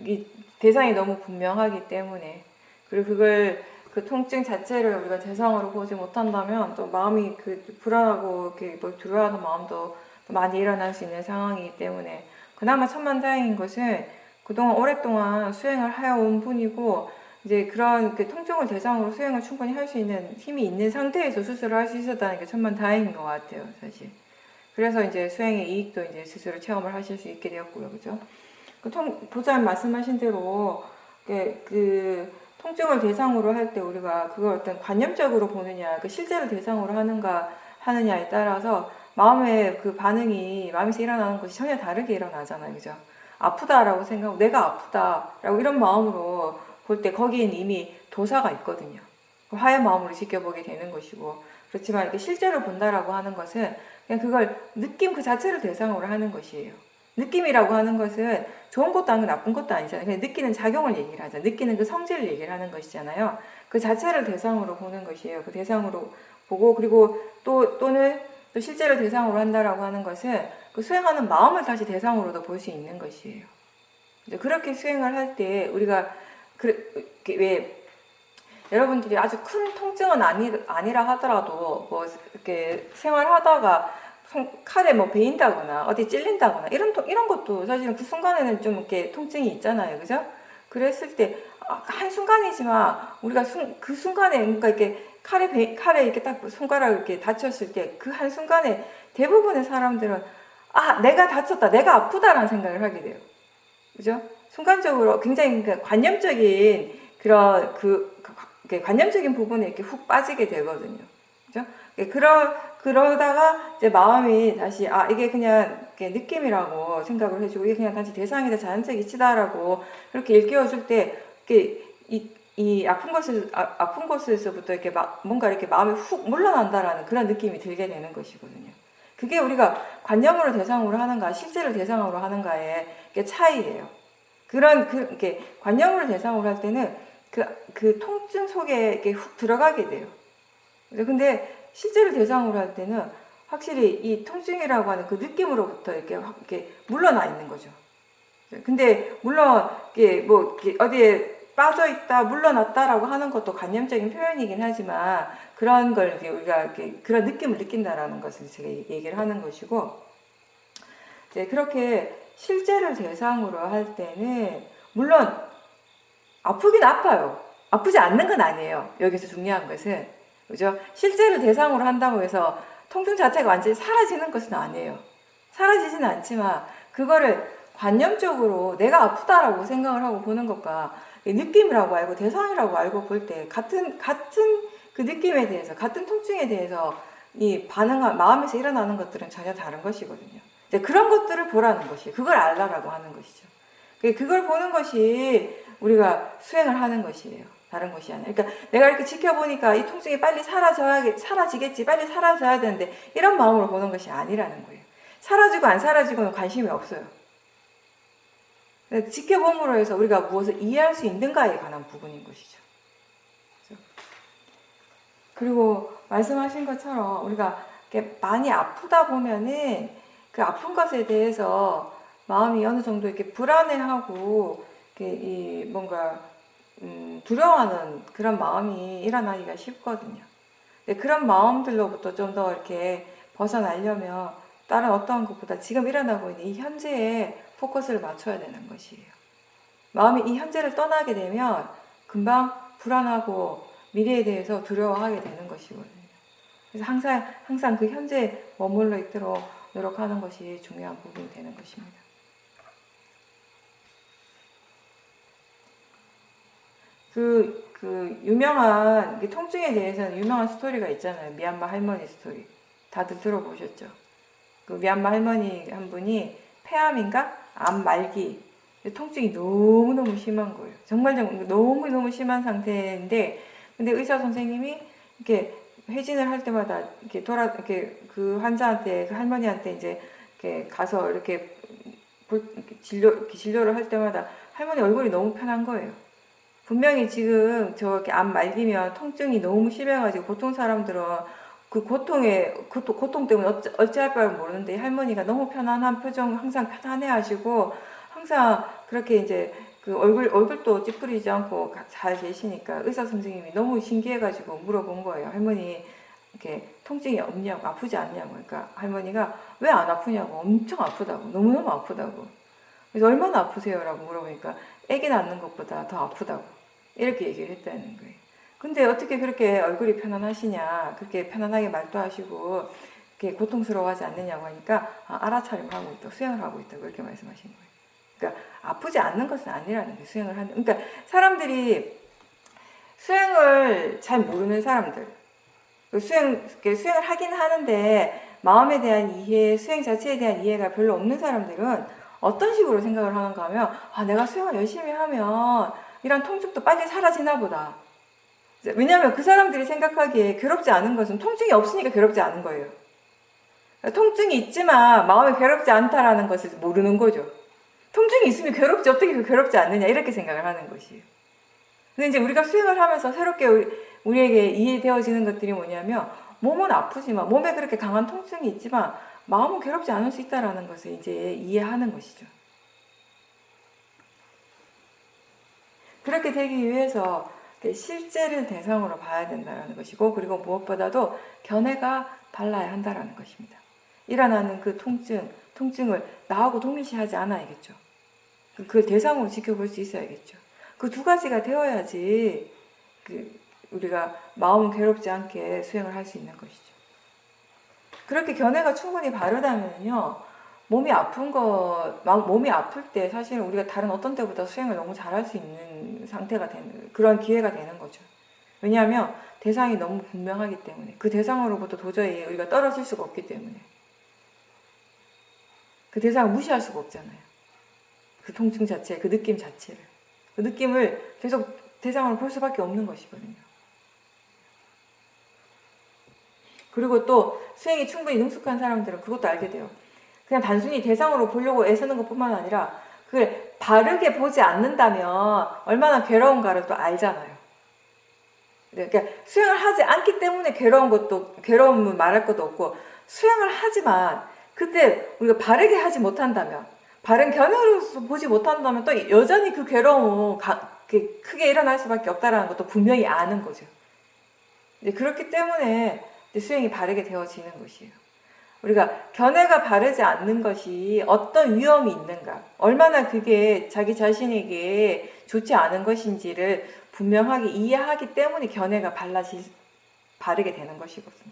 S1: 이 대상이 너무 분명하기 때문에. 그리고 그 통증 자체를 우리가 대상으로 보지 못한다면 또 마음이 불안하고 이렇게 두려워하는 마음도 많이 일어날 수 있는 상황이기 때문에 그나마 천만다행인 것은 그동안 오랫동안 수행을 해온 분이고 이제 그런 통증을 대상으로 수행을 충분히 할 수 있는 힘이 있는 상태에서 수술을 할 수 있었다는 게 천만다행인 것 같아요, 사실. 그래서 이제 수행의 이익도 이제 스스로 체험을 하실 수 있게 되었고요, 그죠? 보살 말씀하신 대로 그 통증을 대상으로 할 때 우리가 그걸 어떤 관념적으로 보느냐, 그 실제를 대상으로 하느냐에 따라서 마음의 그 반응이 마음에서 일어나는 것이 전혀 다르게 일어나잖아요, 그죠? 아프다라고 생각하고 내가 아프다라고 이런 마음으로 볼 때 거기엔 이미 도사가 있거든요. 화의 마음으로 지켜보게 되는 것이고 그렇지만 이렇게 실제로 본다라고 하는 것은 그냥 그걸 느낌 그 자체를 대상으로 하는 것이에요. 느낌이라고 하는 것은 좋은 것도 아니고 나쁜 것도 아니잖아요. 그냥 느끼는 작용을 얘기를 하죠. 느끼는 그 성질을 얘기를 하는 것이잖아요. 그 자체를 대상으로 보는 것이에요. 그 대상으로 보고 그리고 또는 또 실제로 대상으로 한다라고 하는 것은 그 수행하는 마음을 다시 대상으로도 볼 수 있는 것이에요. 이제 그렇게 수행을 할 때 우리가 왜 여러분들이 아주 큰 통증은 아니라 하더라도 뭐 이렇게 생활하다가 칼에 뭐 베인다거나 어디 찔린다거나 이런 것도 사실은 그 순간에는 좀 이렇게 통증이 있잖아요, 그죠? 그랬을 때 한 순간이지만 우리가 그 순간에 그러니까 이렇게 칼에 이렇게 딱 손가락을 이렇게 다쳤을 때 그 한 순간에 대부분의 사람들은 내가 다쳤다, 내가 아프다라는 생각을 하게 돼요, 그죠? 순간적으로 굉장히 관념적인 그런 관념적인 부분에 이렇게 훅 빠지게 되거든요. 그죠? 그러다가 이제 마음이 다시 이게 그냥 느낌이라고 생각을 해주고 이게 그냥 단지 대상이다, 자연적 이치다라고 그렇게 일깨워줄 때 이 아픈 곳에서부터 이렇게 뭔가 이렇게 마음이 훅 물러난다라는 그런 느낌이 들게 되는 것이거든요. 그게 우리가 관념으로 대상으로 하는가, 실제를 대상으로 하는가의 차이예요. 이렇게 관념으로 대상으로 할 때는 그 통증 속에 이렇게 훅 들어가게 돼요. 근데 실제를 대상으로 할 때는 확실히 이 통증이라고 하는 그 느낌으로부터 이렇게 물러나 있는 거죠. 근데 물론 이렇게 어디에 빠져 있다, 물러났다라고 하는 것도 관념적인 표현이긴 하지만 그런 걸 우리가 그런 느낌을 느낀다라는 것을 제가 얘기를 하는 것이고 이제 그렇게 실제를 대상으로 할 때는 물론 아프긴 아파요. 아프지 않는 건 아니에요. 여기서 중요한 것은 그죠? 실제를 대상으로 한다고 해서 통증 자체가 완전히 사라지는 것은 아니에요. 사라지진 않지만 그거를 관념적으로 내가 아프다라고 생각을 하고 보는 것과 느낌이라고 알고 대상이라고 알고 볼 때 같은 그 느낌에 대해서 같은 통증에 대해서 이 마음에서 일어나는 것들은 전혀 다른 것이거든요. 이제 그런 것들을 보라는 것이에요. 그걸 알라라고 하는 것이죠. 그걸 보는 것이 우리가 수행을 하는 것이에요. 다른 것이 아니라. 그러니까 내가 이렇게 지켜보니까 이 통증이 빨리 사라지겠지, 빨리 사라져야 되는데 이런 마음으로 보는 것이 아니라는 거예요. 사라지고 안 사라지고는 관심이 없어요. 지켜봄으로 해서 우리가 무엇을 이해할 수 있는가에 관한 부분인 것이죠. 그리고 말씀하신 것처럼 우리가 이렇게 많이 아프다 보면은 그 아픈 것에 대해서 마음이 어느 정도 이렇게 불안해하고 이렇게 뭔가 두려워하는 그런 마음이 일어나기가 쉽거든요. 그런 마음들로부터 좀 더 이렇게 벗어나려면 다른 어떠한 것보다 지금 일어나고 있는 이 현재에 포커스를 맞춰야 되는 것이에요. 마음이 이 현재를 떠나게 되면 금방 불안하고 미래에 대해서 두려워하게 되는 것이거든요. 그래서 항상 그 현재에 머물러 있도록 노력하는 것이 중요한 부분이 되는 것입니다. 유명한 통증에 대해서는 유명한 스토리가 있잖아요. 미얀마 할머니 스토리. 다들 들어보셨죠? 그 미얀마 할머니 한 분이 폐암인가? 암 말기. 통증이 너무너무 심한 거예요. 정말 너무너무 심한 상태인데, 근데 의사 선생님이 이렇게 회진을 할 때마다 이렇게 그 환자한테, 그 할머니한테 이렇게 가서 이렇게 진료를 할 때마다 할머니 얼굴이 너무 편한 거예요. 분명히 지금 저렇게 암 말기면 통증이 너무 심해가지고 보통 사람들은 그 고통 때문에 어찌할 바를 모르는데 할머니가 너무 편안한 표정, 항상 편안해 하시고 항상 그렇게 그 얼굴도 찌푸리지 않고 잘 계시니까 의사 선생님이 너무 신기해가지고 물어본 거예요. 할머니 이렇게 통증이 없냐고, 아프지 않냐고. 그러니까 할머니가 왜 안 아프냐고, 엄청 아프다고, 너무너무 아프다고. 그래서 얼마나 아프세요? 라고 물어보니까 아기 낳는 것보다 더 아프다고 이렇게 얘기를 했다는 거예요. 근데 어떻게 그렇게 얼굴이 편안하시냐, 그렇게 편안하게 말도 하시고 이렇게 고통스러워하지 않느냐고 하니까 알아차리고 하고 있다고, 수행을 하고 있다고 이렇게 말씀하신 거예요. 그러니까 아프지 않는 것은 아니라는 게 수행을 하는. 그러니까 사람들이 수행을 잘 모르는 사람들, 수행을 하긴 하는데 마음에 대한 이해, 수행 자체에 대한 이해가 별로 없는 사람들은 어떤 식으로 생각을 하는가 하면 내가 수행을 열심히 하면 이런 통증도 빨리 사라지나 보다. 왜냐하면 그 사람들이 생각하기에 괴롭지 않은 것은 통증이 없으니까 괴롭지 않은 거예요. 통증이 있지만 마음이 괴롭지 않다라는 것을 모르는 거죠. 통증이 있으면 괴롭지, 어떻게 괴롭지 않느냐 이렇게 생각을 하는 것이에요. 근데 이제 우리가 수행을 하면서 새롭게 우리에게 이해되어지는 것들이 뭐냐면 몸은 아프지만, 몸에 그렇게 강한 통증이 있지만 마음은 괴롭지 않을 수 있다는 것을 이제 이해하는 것이죠. 그렇게 되기 위해서 실제를 대상으로 봐야 된다는 것이고, 그리고 무엇보다도 견해가 달라야 한다는 것입니다. 일어나는 그 통증을 나하고 동일시하지 않아야겠죠. 그걸 대상으로 지켜볼 수 있어야겠죠. 그 두 가지가 되어야지 우리가 마음은 괴롭지 않게 수행을 할 수 있는 것이죠. 그렇게 견해가 충분히 바르다면요, 몸이 아플 때 사실은 우리가 다른 어떤 때보다 수행을 너무 잘할 수 있는 상태가 되는, 그런 기회가 되는 거죠. 왜냐하면 대상이 너무 분명하기 때문에, 그 대상으로부터 도저히 우리가 떨어질 수가 없기 때문에, 그 대상을 무시할 수가 없잖아요. 그 통증 자체, 그 느낌 자체를, 그 느낌을 계속 대상으로 볼 수밖에 없는 것이거든요. 그리고 또 수행이 충분히 능숙한 사람들은 그것도 알게 돼요. 그냥 단순히 대상으로 보려고 애쓰는 것뿐만 아니라 그걸 바르게 보지 않는다면 얼마나 괴로운가를 또 알잖아요. 그러니까 수행을 하지 않기 때문에 괴로움을 말할 것도 없고, 수행을 하지만 그때 우리가 바르게 하지 못한다면, 바른 견해로서 보지 못한다면 또 여전히 그 괴로움은 크게 일어날 수밖에 없다는 것도 분명히 아는 거죠. 그렇기 때문에 수행이 바르게 되어지는 것이에요. 우리가 견해가 바르지 않는 것이 어떤 위험이 있는가, 얼마나 그게 자기 자신에게 좋지 않은 것인지를 분명하게 이해하기 때문에 견해가 바르게 되는 것이거든요.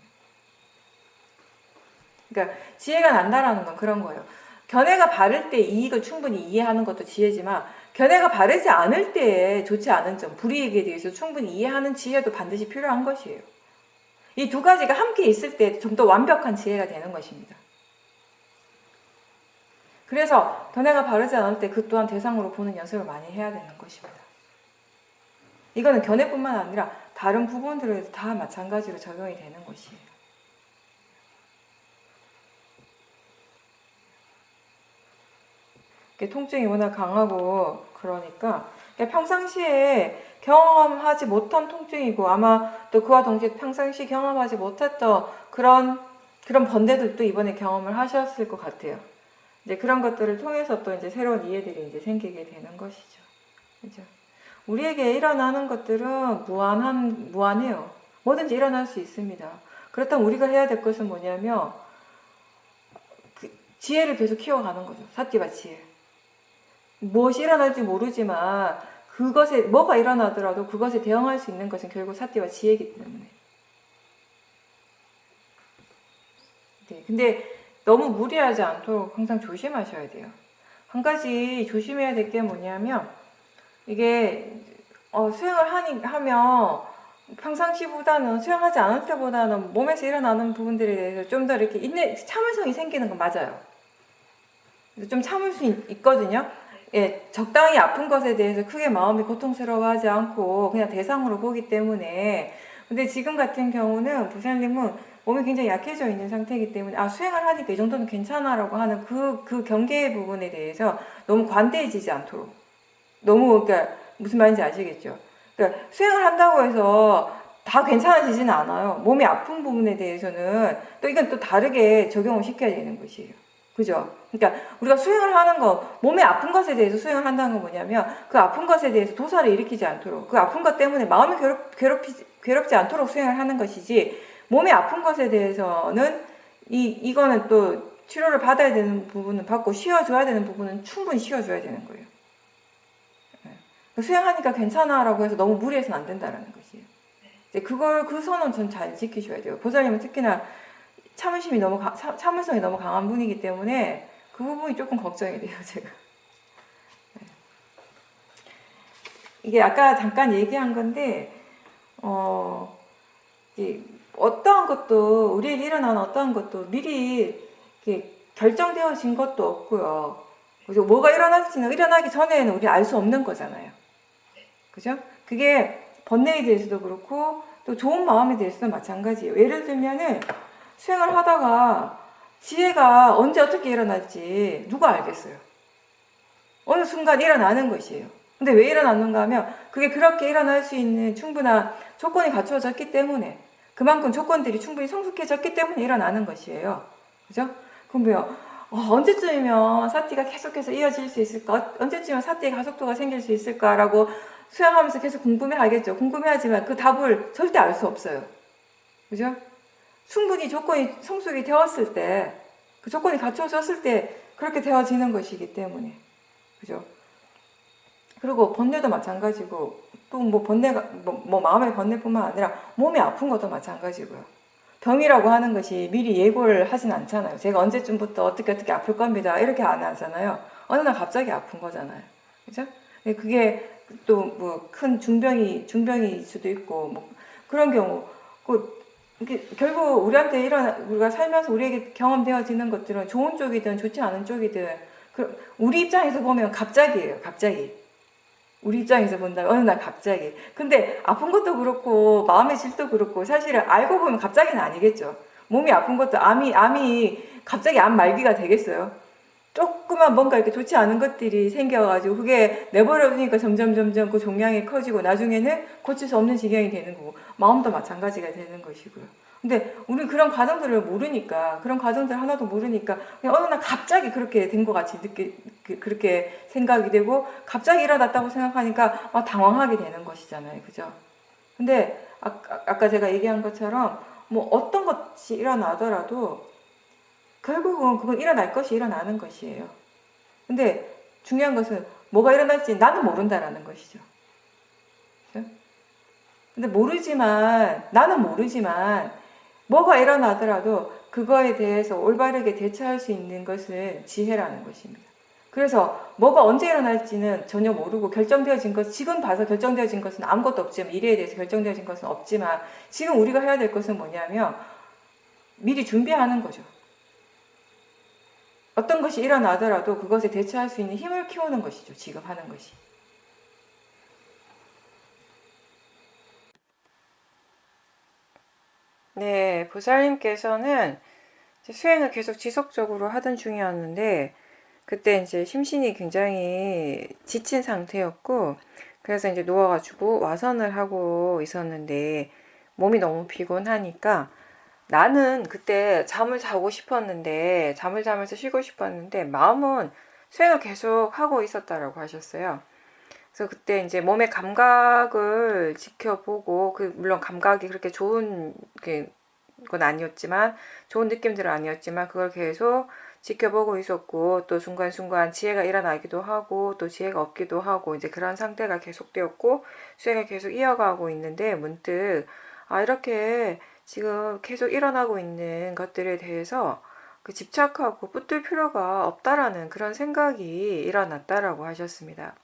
S1: 그러니까 지혜가 난다라는 건 그런 거예요. 견해가 바를 때 이익을 충분히 이해하는 것도 지혜지만, 견해가 바르지 않을 때에 좋지 않은 점, 불이익에 대해서 충분히 이해하는 지혜도 반드시 필요한 것이에요. 이 두 가지가 함께 있을 때 좀 더 완벽한 지혜가 되는 것입니다. 그래서 견해가 바르지 않을 때 그 또한 대상으로 보는 연습을 많이 해야 되는 것입니다. 이거는 견해뿐만 아니라 다른 부분들에도 다 마찬가지로 적용이 되는 것이에요. 통증이 워낙 강하고 그러니까 평상시에 경험하지 못한 통증이고 아마 또 그와 동시에 평상시 경험하지 못했던 그런 번뇌들도 이번에 경험을 하셨을 것 같아요. 이제 그런 것들을 통해서 또 이제 새로운 이해들이 이제 생기게 되는 것이죠. 그죠? 우리에게 일어나는 것들은 무한해요. 뭐든지 일어날 수 있습니다. 그렇다면 우리가 해야 될 것은 뭐냐면 그 지혜를 계속 키워가는 거죠. 사띠와 지혜. 무엇이 일어날지 모르지만 그것에 뭐가 일어나더라도 그것에 대응할 수 있는 것은 결국 사띠와 지혜이기 때문에. 네, 근데 너무 무리하지 않도록 항상 조심하셔야 돼요. 한 가지 조심해야 될 게 뭐냐면 이게 수행을 하면 평상시보다는 수행하지 않을 때보다는 몸에서 일어나는 부분들에 대해서 좀 더 이렇게 참을성이 생기는 건 맞아요. 좀 참을 수 있거든요. 예, 적당히 아픈 것에 대해서 크게 마음이 고통스러워하지 않고 그냥 대상으로 보기 때문에. 근데 지금 같은 경우는 부사님은 몸이 굉장히 약해져 있는 상태이기 때문에 수행을 하니까 이 정도는 괜찮아라고 하는 그 경계의 부분에 대해서 너무 관대해지지 않도록. 너무 그러니까 무슨 말인지 아시겠죠? 그러니까 수행을 한다고 해서 다 괜찮아지지는 않아요. 몸이 아픈 부분에 대해서는 또 이건 또 다르게 적용을 시켜야 되는 것이에요. 그죠? 그러니까 우리가 수행을 하는 거, 몸이 아픈 것에 대해서 수행을 한다는 건 뭐냐면 그 아픈 것에 대해서 도사를 일으키지 않도록, 그 아픈 것 때문에 마음이 괴롭지 않도록 수행을 하는 것이지, 몸이 아픈 것에 대해서는 이거는 또 치료를 받아야 되는 부분은 받고 쉬어줘야 되는 부분은 충분히 쉬어줘야 되는 거예요. 수행하니까 괜찮아라고 해서 너무 무리해서는 안 된다라는 것이에요. 그 선은 전 잘 지키셔야 돼요. 보살님은 특히나 참을성이 너무 강한 분이기 때문에 그 부분이 조금 걱정이 돼요, 제가. 이게 아까 잠깐 얘기한 건데, 어떠한 것도, 우리에게 일어나는 어떠한 것도 미리 결정되어진 것도 없고요. 그죠? 뭐가 일어날지는 일어나기 전에는 우리 알 수 없는 거잖아요. 그죠? 그게 번뇌에 대해서도 그렇고, 또 좋은 마음에 대해서도 마찬가지예요. 예를 들면은, 수행을 하다가 지혜가 언제 어떻게 일어날지 누가 알겠어요? 어느 순간 일어나는 것이에요. 근데 왜 일어났는가 하면 그게 그렇게 일어날 수 있는 충분한 조건이 갖추어졌기 때문에, 그만큼 조건들이 충분히 성숙해졌기 때문에 일어나는 것이에요. 그죠? 그럼 언제쯤이면 사티가 계속해서 이어질 수 있을까? 언제쯤이면 사티의 가속도가 생길 수 있을까라고 수행하면서 계속 궁금해하겠죠. 궁금해하지만 그 답을 절대 알 수 없어요. 그죠? 충분히 조건이 성숙이 되었을 때, 그 조건이 갖춰졌을 때 그렇게 되어지는 것이기 때문에. 그죠? 그리고 번뇌도 마찬가지고, 또 마음의 번뇌뿐만 아니라 몸이 아픈 것도 마찬가지고요. 병이라고 하는 것이 미리 예고를 하진 않잖아요. 제가 언제쯤부터 어떻게 아플 겁니다. 이렇게 안 하잖아요. 어느 날 갑자기 아픈 거잖아요. 그죠? 그게 또 큰 중병일 수도 있고, 그런 경우, 결국 우리가 살면서 우리에게 경험되어지는 것들은 좋은 쪽이든 좋지 않은 쪽이든 우리 입장에서 보면 갑자기예요. 갑자기. 우리 입장에서 본다면 어느 날 갑자기. 근데 아픈 것도 그렇고 마음의 질도 그렇고 사실은 알고 보면 갑자기는 아니겠죠. 몸이 아픈 것도 암이 갑자기 암 말기가 되겠어요. 조그만 뭔가 이렇게 좋지 않은 것들이 생겨가지고 그게 내버려두니까 점점 그 종양이 커지고 나중에는 고칠 수 없는 지경이 되는 거고, 마음도 마찬가지가 되는 것이고요. 근데 우리는 그런 과정들을 모르니까, 그런 과정들 하나도 모르니까 그냥 어느 날 갑자기 그렇게 된 것 같이 그렇게 생각이 되고 갑자기 일어났다고 생각하니까 당황하게 되는 것이잖아요. 그죠? 근데 아까 제가 얘기한 것처럼 어떤 것이 일어나더라도 결국은 그건 일어날 것이 일어나는 것이에요. 근데 중요한 것은 뭐가 일어날지 나는 모른다라는 것이죠. 그렇죠? 근데 나는 모르지만 뭐가 일어나더라도 그거에 대해서 올바르게 대처할 수 있는 것은 지혜라는 것입니다. 그래서 뭐가 언제 일어날지는 전혀 모르고 결정되어진 것, 지금 봐서 결정되어진 것은 아무것도 없지만, 미래에 대해서 결정되어진 것은 없지만, 지금 우리가 해야 될 것은 뭐냐면 미리 준비하는 거죠. 어떤 것이 일어나더라도 그것에 대처할 수 있는 힘을 키우는 것이죠. 지금 하는 것이. 네, 보살님께서는 수행을 계속 지속적으로 하던 중이었는데, 그때 이제 심신이 굉장히 지친 상태였고, 그래서 이제 누워가지고 와선을 하고 있었는데, 몸이 너무 피곤하니까, 나는 그때 잠을 자고 싶었는데, 잠을 자면서 쉬고 싶었는데, 마음은 수행을 계속 하고 있었다라고 하셨어요. 그래서 그때 이제 몸의 감각을 지켜보고, 물론 감각이 그렇게 좋은 건 아니었지만, 좋은 느낌들은 아니었지만, 그걸 계속 지켜보고 있었고, 또 순간순간 지혜가 일어나기도 하고, 또 지혜가 없기도 하고, 이제 그런 상태가 계속되었고, 수행을 계속 이어가고 있는데, 문득, 이렇게 지금 계속 일어나고 있는 것들에 대해서 집착하고 붙들 필요가 없다라는 그런 생각이 일어났다라고 하셨습니다.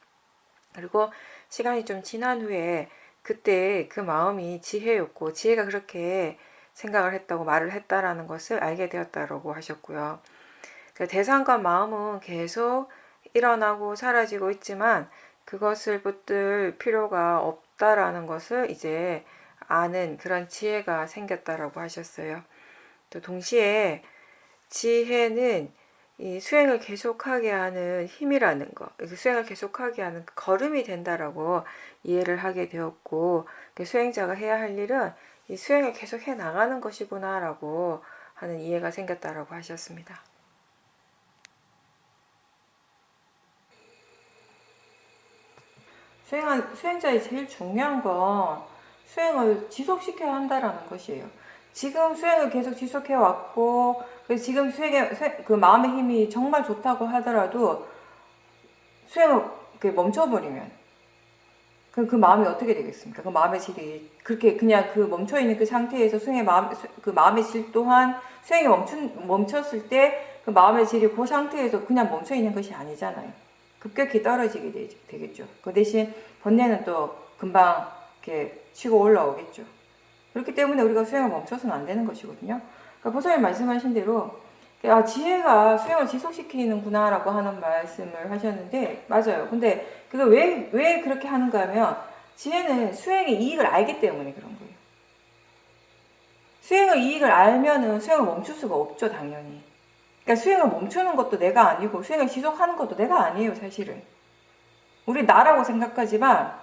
S1: 그리고 시간이 좀 지난 후에 그때 그 마음이 지혜였고, 지혜가 그렇게 생각을 했다고 말을 했다라는 것을 알게 되었다라고 하셨고요. 대상과 마음은 계속 일어나고 사라지고 있지만 그것을 붙들 필요가 없다라는 것을 이제 아는 그런 지혜가 생겼다라고 하셨어요. 또 동시에 지혜는 이 수행을 계속하게 하는 힘이라는 거, 수행을 계속하게 하는 걸음이 된다라고 이해를 하게 되었고, 수행자가 해야 할 일은 이 수행을 계속 해 나가는 것이구나라고 하는 이해가 생겼다라고 하셨습니다. 수행자의 제일 중요한 건 수행을 지속시켜야 한다라는 것이에요. 지금 수행을 계속 지속해 왔고, 지금 그 마음의 힘이 정말 좋다고 하더라도 수행을 멈춰버리면 그 마음이 어떻게 되겠습니까? 그 마음의 질이 그렇게 그냥 그 멈춰 있는 그 상태에서 그 마음의 질 또한 수행이 멈췄을 때 그 마음의 질이 그 상태에서 그냥 멈춰 있는 것이 아니잖아요. 급격히 떨어지게 되겠죠. 그 대신 번뇌는 또 금방 이렇게 치고 올라오겠죠. 그렇기 때문에 우리가 수행을 멈춰서는 안 되는 것이거든요. 그러니까 보살님 말씀하신 대로 지혜가 수행을 지속시키는구나 라고 하는 말씀을 하셨는데, 맞아요. 근데 그거 왜 그렇게 하는가 하면 지혜는 수행의 이익을 알기 때문에 그런 거예요. 수행의 이익을 알면은 수행을 멈출 수가 없죠, 당연히. 그러니까 수행을 멈추는 것도 내가 아니고 수행을 지속하는 것도 내가 아니에요, 사실은. 우리 나라고 생각하지만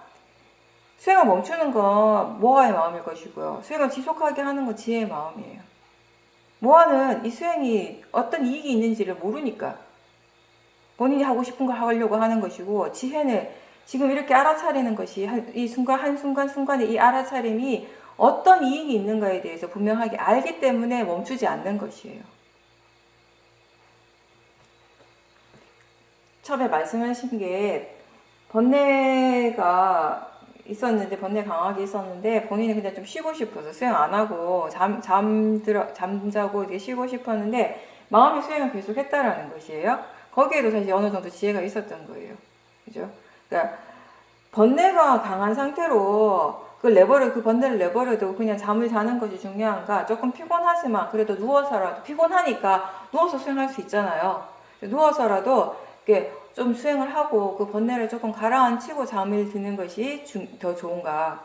S1: 수행을 멈추는 건 모아의 마음일 것이고요. 수행을 지속하게 하는 건 지혜의 마음이에요. 모아는 이 수행이 어떤 이익이 있는지를 모르니까 본인이 하고 싶은 걸 하려고 하는 것이고, 지혜는 지금 이렇게 알아차리는 것이 이 순간 한순간순간에 이 알아차림이 어떤 이익이 있는가에 대해서 분명하게 알기 때문에 멈추지 않는 것이에요. 처음에 말씀하신 게 번뇌가 있었는데, 번뇌 강하게 있었는데 본인이 그냥 좀 쉬고 싶어서 수행 안 하고 잠자고 이렇게 쉬고 싶었는데 마음이 수행을 계속 했다라는 것이에요. 거기에도 사실 어느 정도 지혜가 있었던 거예요. 그죠? 그러니까 번뇌가 강한 상태로 그 번뇌를 내버려두고 그냥 잠을 자는 것이 중요한가? 조금 피곤하지만 그래도 누워서라도, 피곤하니까 누워서 수행할 수 있잖아요. 누워서라도 이렇게 좀 수행을 하고 그 번뇌를 조금 가라앉히고 잠을 드는 것이 더 좋은가?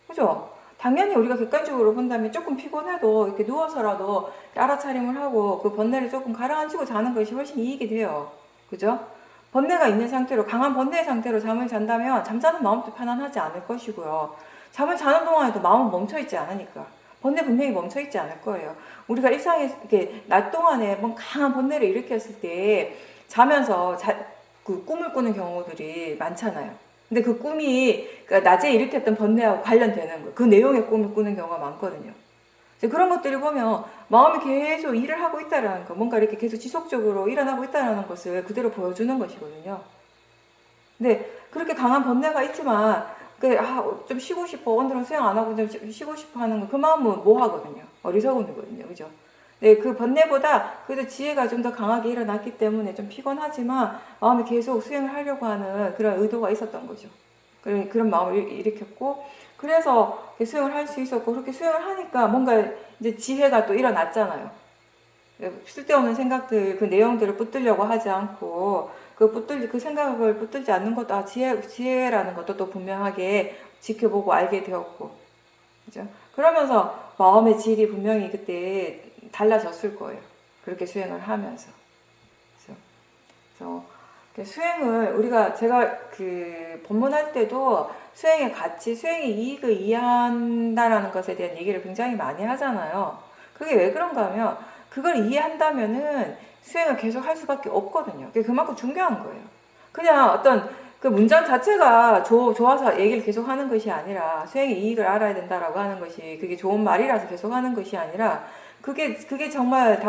S1: 그죠? 당연히 우리가 객관적으로 본다면 조금 피곤해도 이렇게 누워서라도 알아차림을 하고 그 번뇌를 조금 가라앉히고 자는 것이 훨씬 이익이 돼요. 그죠? 번뇌가 있는 상태로, 강한 번뇌의 상태로 잠을 잔다면 잠자는 마음도 편안하지 않을 것이고요. 잠을 자는 동안에도 마음은 멈춰있지 않으니까 번뇌 분명히 멈춰있지 않을 거예요. 우리가 일상에 이렇게 낮 동안에 뭔 강한 번뇌를 일으켰을 때 자면서 그 꿈을 꾸는 경우들이 많잖아요. 근데 그 꿈이 그러니까 낮에 일으켰던 번뇌하고 관련되는 거예요. 그 내용의 꿈을 꾸는 경우가 많거든요. 그런 것들을 보면 마음이 계속 일을 하고 있다라는 거, 뭔가 이렇게 계속 지속적으로 일어나고 있다라는 것을 그대로 보여주는 것이거든요. 근데 그렇게 강한 번뇌가 있지만 좀 쉬고 싶어, 오늘은 수영 안 하고 좀 쉬고 싶어 하는 거, 그 마음은 뭐 하거든요. 어리석음이거든요. 그죠? 네, 그 번뇌보다 그래도 지혜가 좀 더 강하게 일어났기 때문에 좀 피곤하지만 마음이 계속 수행을 하려고 하는 그런 의도가 있었던 거죠. 그런 마음을 일으켰고, 그래서 수행을 할 수 있었고, 그렇게 수행을 하니까 뭔가 이제 지혜가 또 일어났잖아요. 쓸데없는 생각들, 그 내용들을 붙들려고 하지 않고, 그 생각을 붙들지 않는 것도, 지혜라는 것도 또 분명하게 지켜보고 알게 되었고, 그죠? 그러면서 마음의 질이 분명히 그때 달라졌을 거예요. 그렇게 수행을 하면서. 그래서 수행을 제가 그 법문할 때도 수행의 가치, 수행의 이익을 이해한다라는 것에 대한 얘기를 굉장히 많이 하잖아요. 그게 왜 그런가 하면 그걸 이해한다면은 수행을 계속 할 수밖에 없거든요. 그게 그만큼 중요한 거예요. 그냥 어떤 그 문장 자체가 좋아서 얘기를 계속 하는 것이 아니라 수행의 이익을 알아야 된다라고 하는 것이 그게 좋은 말이라서 계속 하는 것이 아니라 그게 정말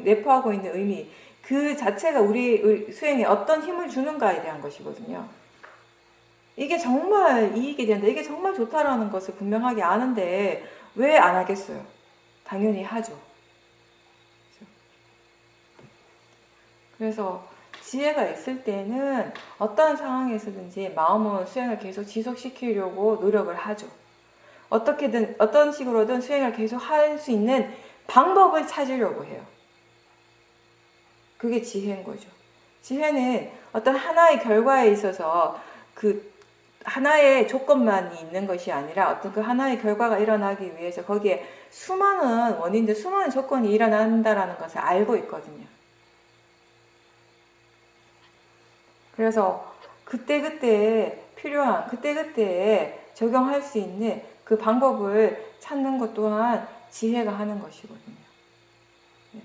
S1: 내포하고 있는 의미, 그 자체가 우리 수행에 어떤 힘을 주는가에 대한 것이거든요. 이게 정말 이익이 된다, 이게 정말 좋다라는 것을 분명하게 아는데 왜 안 하겠어요? 당연히 하죠. 그래서 지혜가 있을 때는 어떤 상황에서든지 마음은 수행을 계속 지속시키려고 노력을 하죠. 어떻게든 어떤 식으로든 수행을 계속 할 수 있는 방법을 찾으려고 해요. 그게 지혜인 거죠. 지혜는 어떤 하나의 결과에 있어서 그 하나의 조건만이 있는 것이 아니라 어떤 그 하나의 결과가 일어나기 위해서 거기에 수많은 원인들, 수많은 조건이 일어난다라는 것을 알고 있거든요. 그래서 그때그때 필요한, 그때그때 적용할 수 있는 그 방법을 찾는 것 또한 지혜가 하는 것이거든요.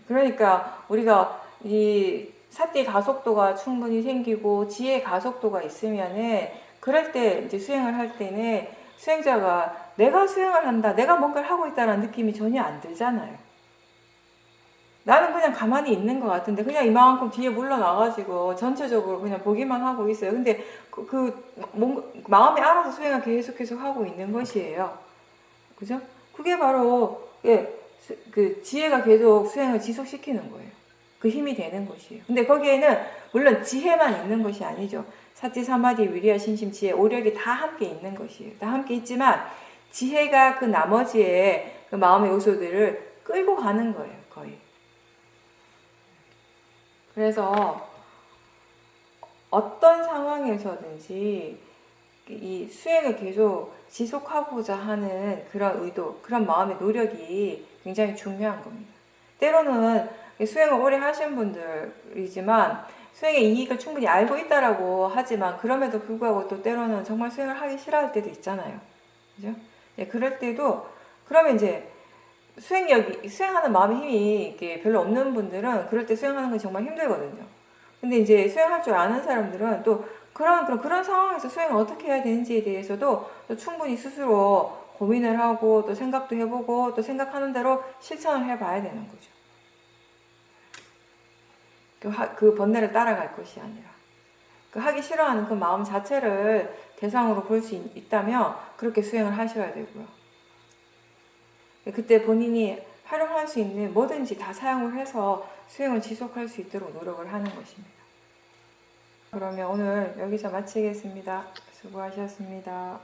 S1: 그러니까 우리가 이 사띠 가속도가 충분히 생기고 지혜 가속도가 있으면은 그럴 때 이제 수행을 할 때는 수행자가 내가 수행을 한다, 내가 뭔가를 하고 있다는 느낌이 전혀 안 들잖아요. 나는 그냥 가만히 있는 것 같은데 그냥 이만큼 뒤에 물러나가지고 전체적으로 그냥 보기만 하고 있어요. 근데 마음이 알아서 수행을 계속 하고 있는 것이에요. 그죠? 그게 바로 그 지혜가 계속 수행을 지속시키는 거예요. 그 힘이 되는 것이에요. 근데 거기에는 물론 지혜만 있는 것이 아니죠. 사티, 사마디, 위리아, 신심, 지혜, 오력이 다 함께 있는 것이에요. 다 함께 있지만 지혜가 그 나머지의 그 마음의 요소들을 끌고 가는 거예요. 거의. 그래서 어떤 상황에서든지 이 수행을 계속 지속하고자 하는 그런 의도, 그런 마음의 노력이 굉장히 중요한 겁니다. 때로는 수행을 오래 하신 분들이지만 수행의 이익을 충분히 알고 있다라고 하지만 그럼에도 불구하고 또 때로는 정말 수행을 하기 싫어할 때도 있잖아요. 그죠? 네, 그럴 때도 그러면 이제 수행하는 마음의 힘이 이렇게 별로 없는 분들은 그럴 때 수행하는 건 정말 힘들거든요. 근데 이제 수행할 줄 아는 사람들은 또 그런 상황에서 수행을 어떻게 해야 되는지에 대해서도 또 충분히 스스로 고민을 하고 또 생각도 해보고 또 생각하는 대로 실천을 해봐야 되는 거죠. 그 번뇌를 따라갈 것이 아니라 하기 싫어하는 그 마음 자체를 대상으로 볼 수 있다면 그렇게 수행을 하셔야 되고요. 그때 본인이 활용할 수 있는 뭐든지 다 사용을 해서 수행을 지속할 수 있도록 노력을 하는 것입니다. 그러면 오늘 여기서 마치겠습니다. 수고하셨습니다.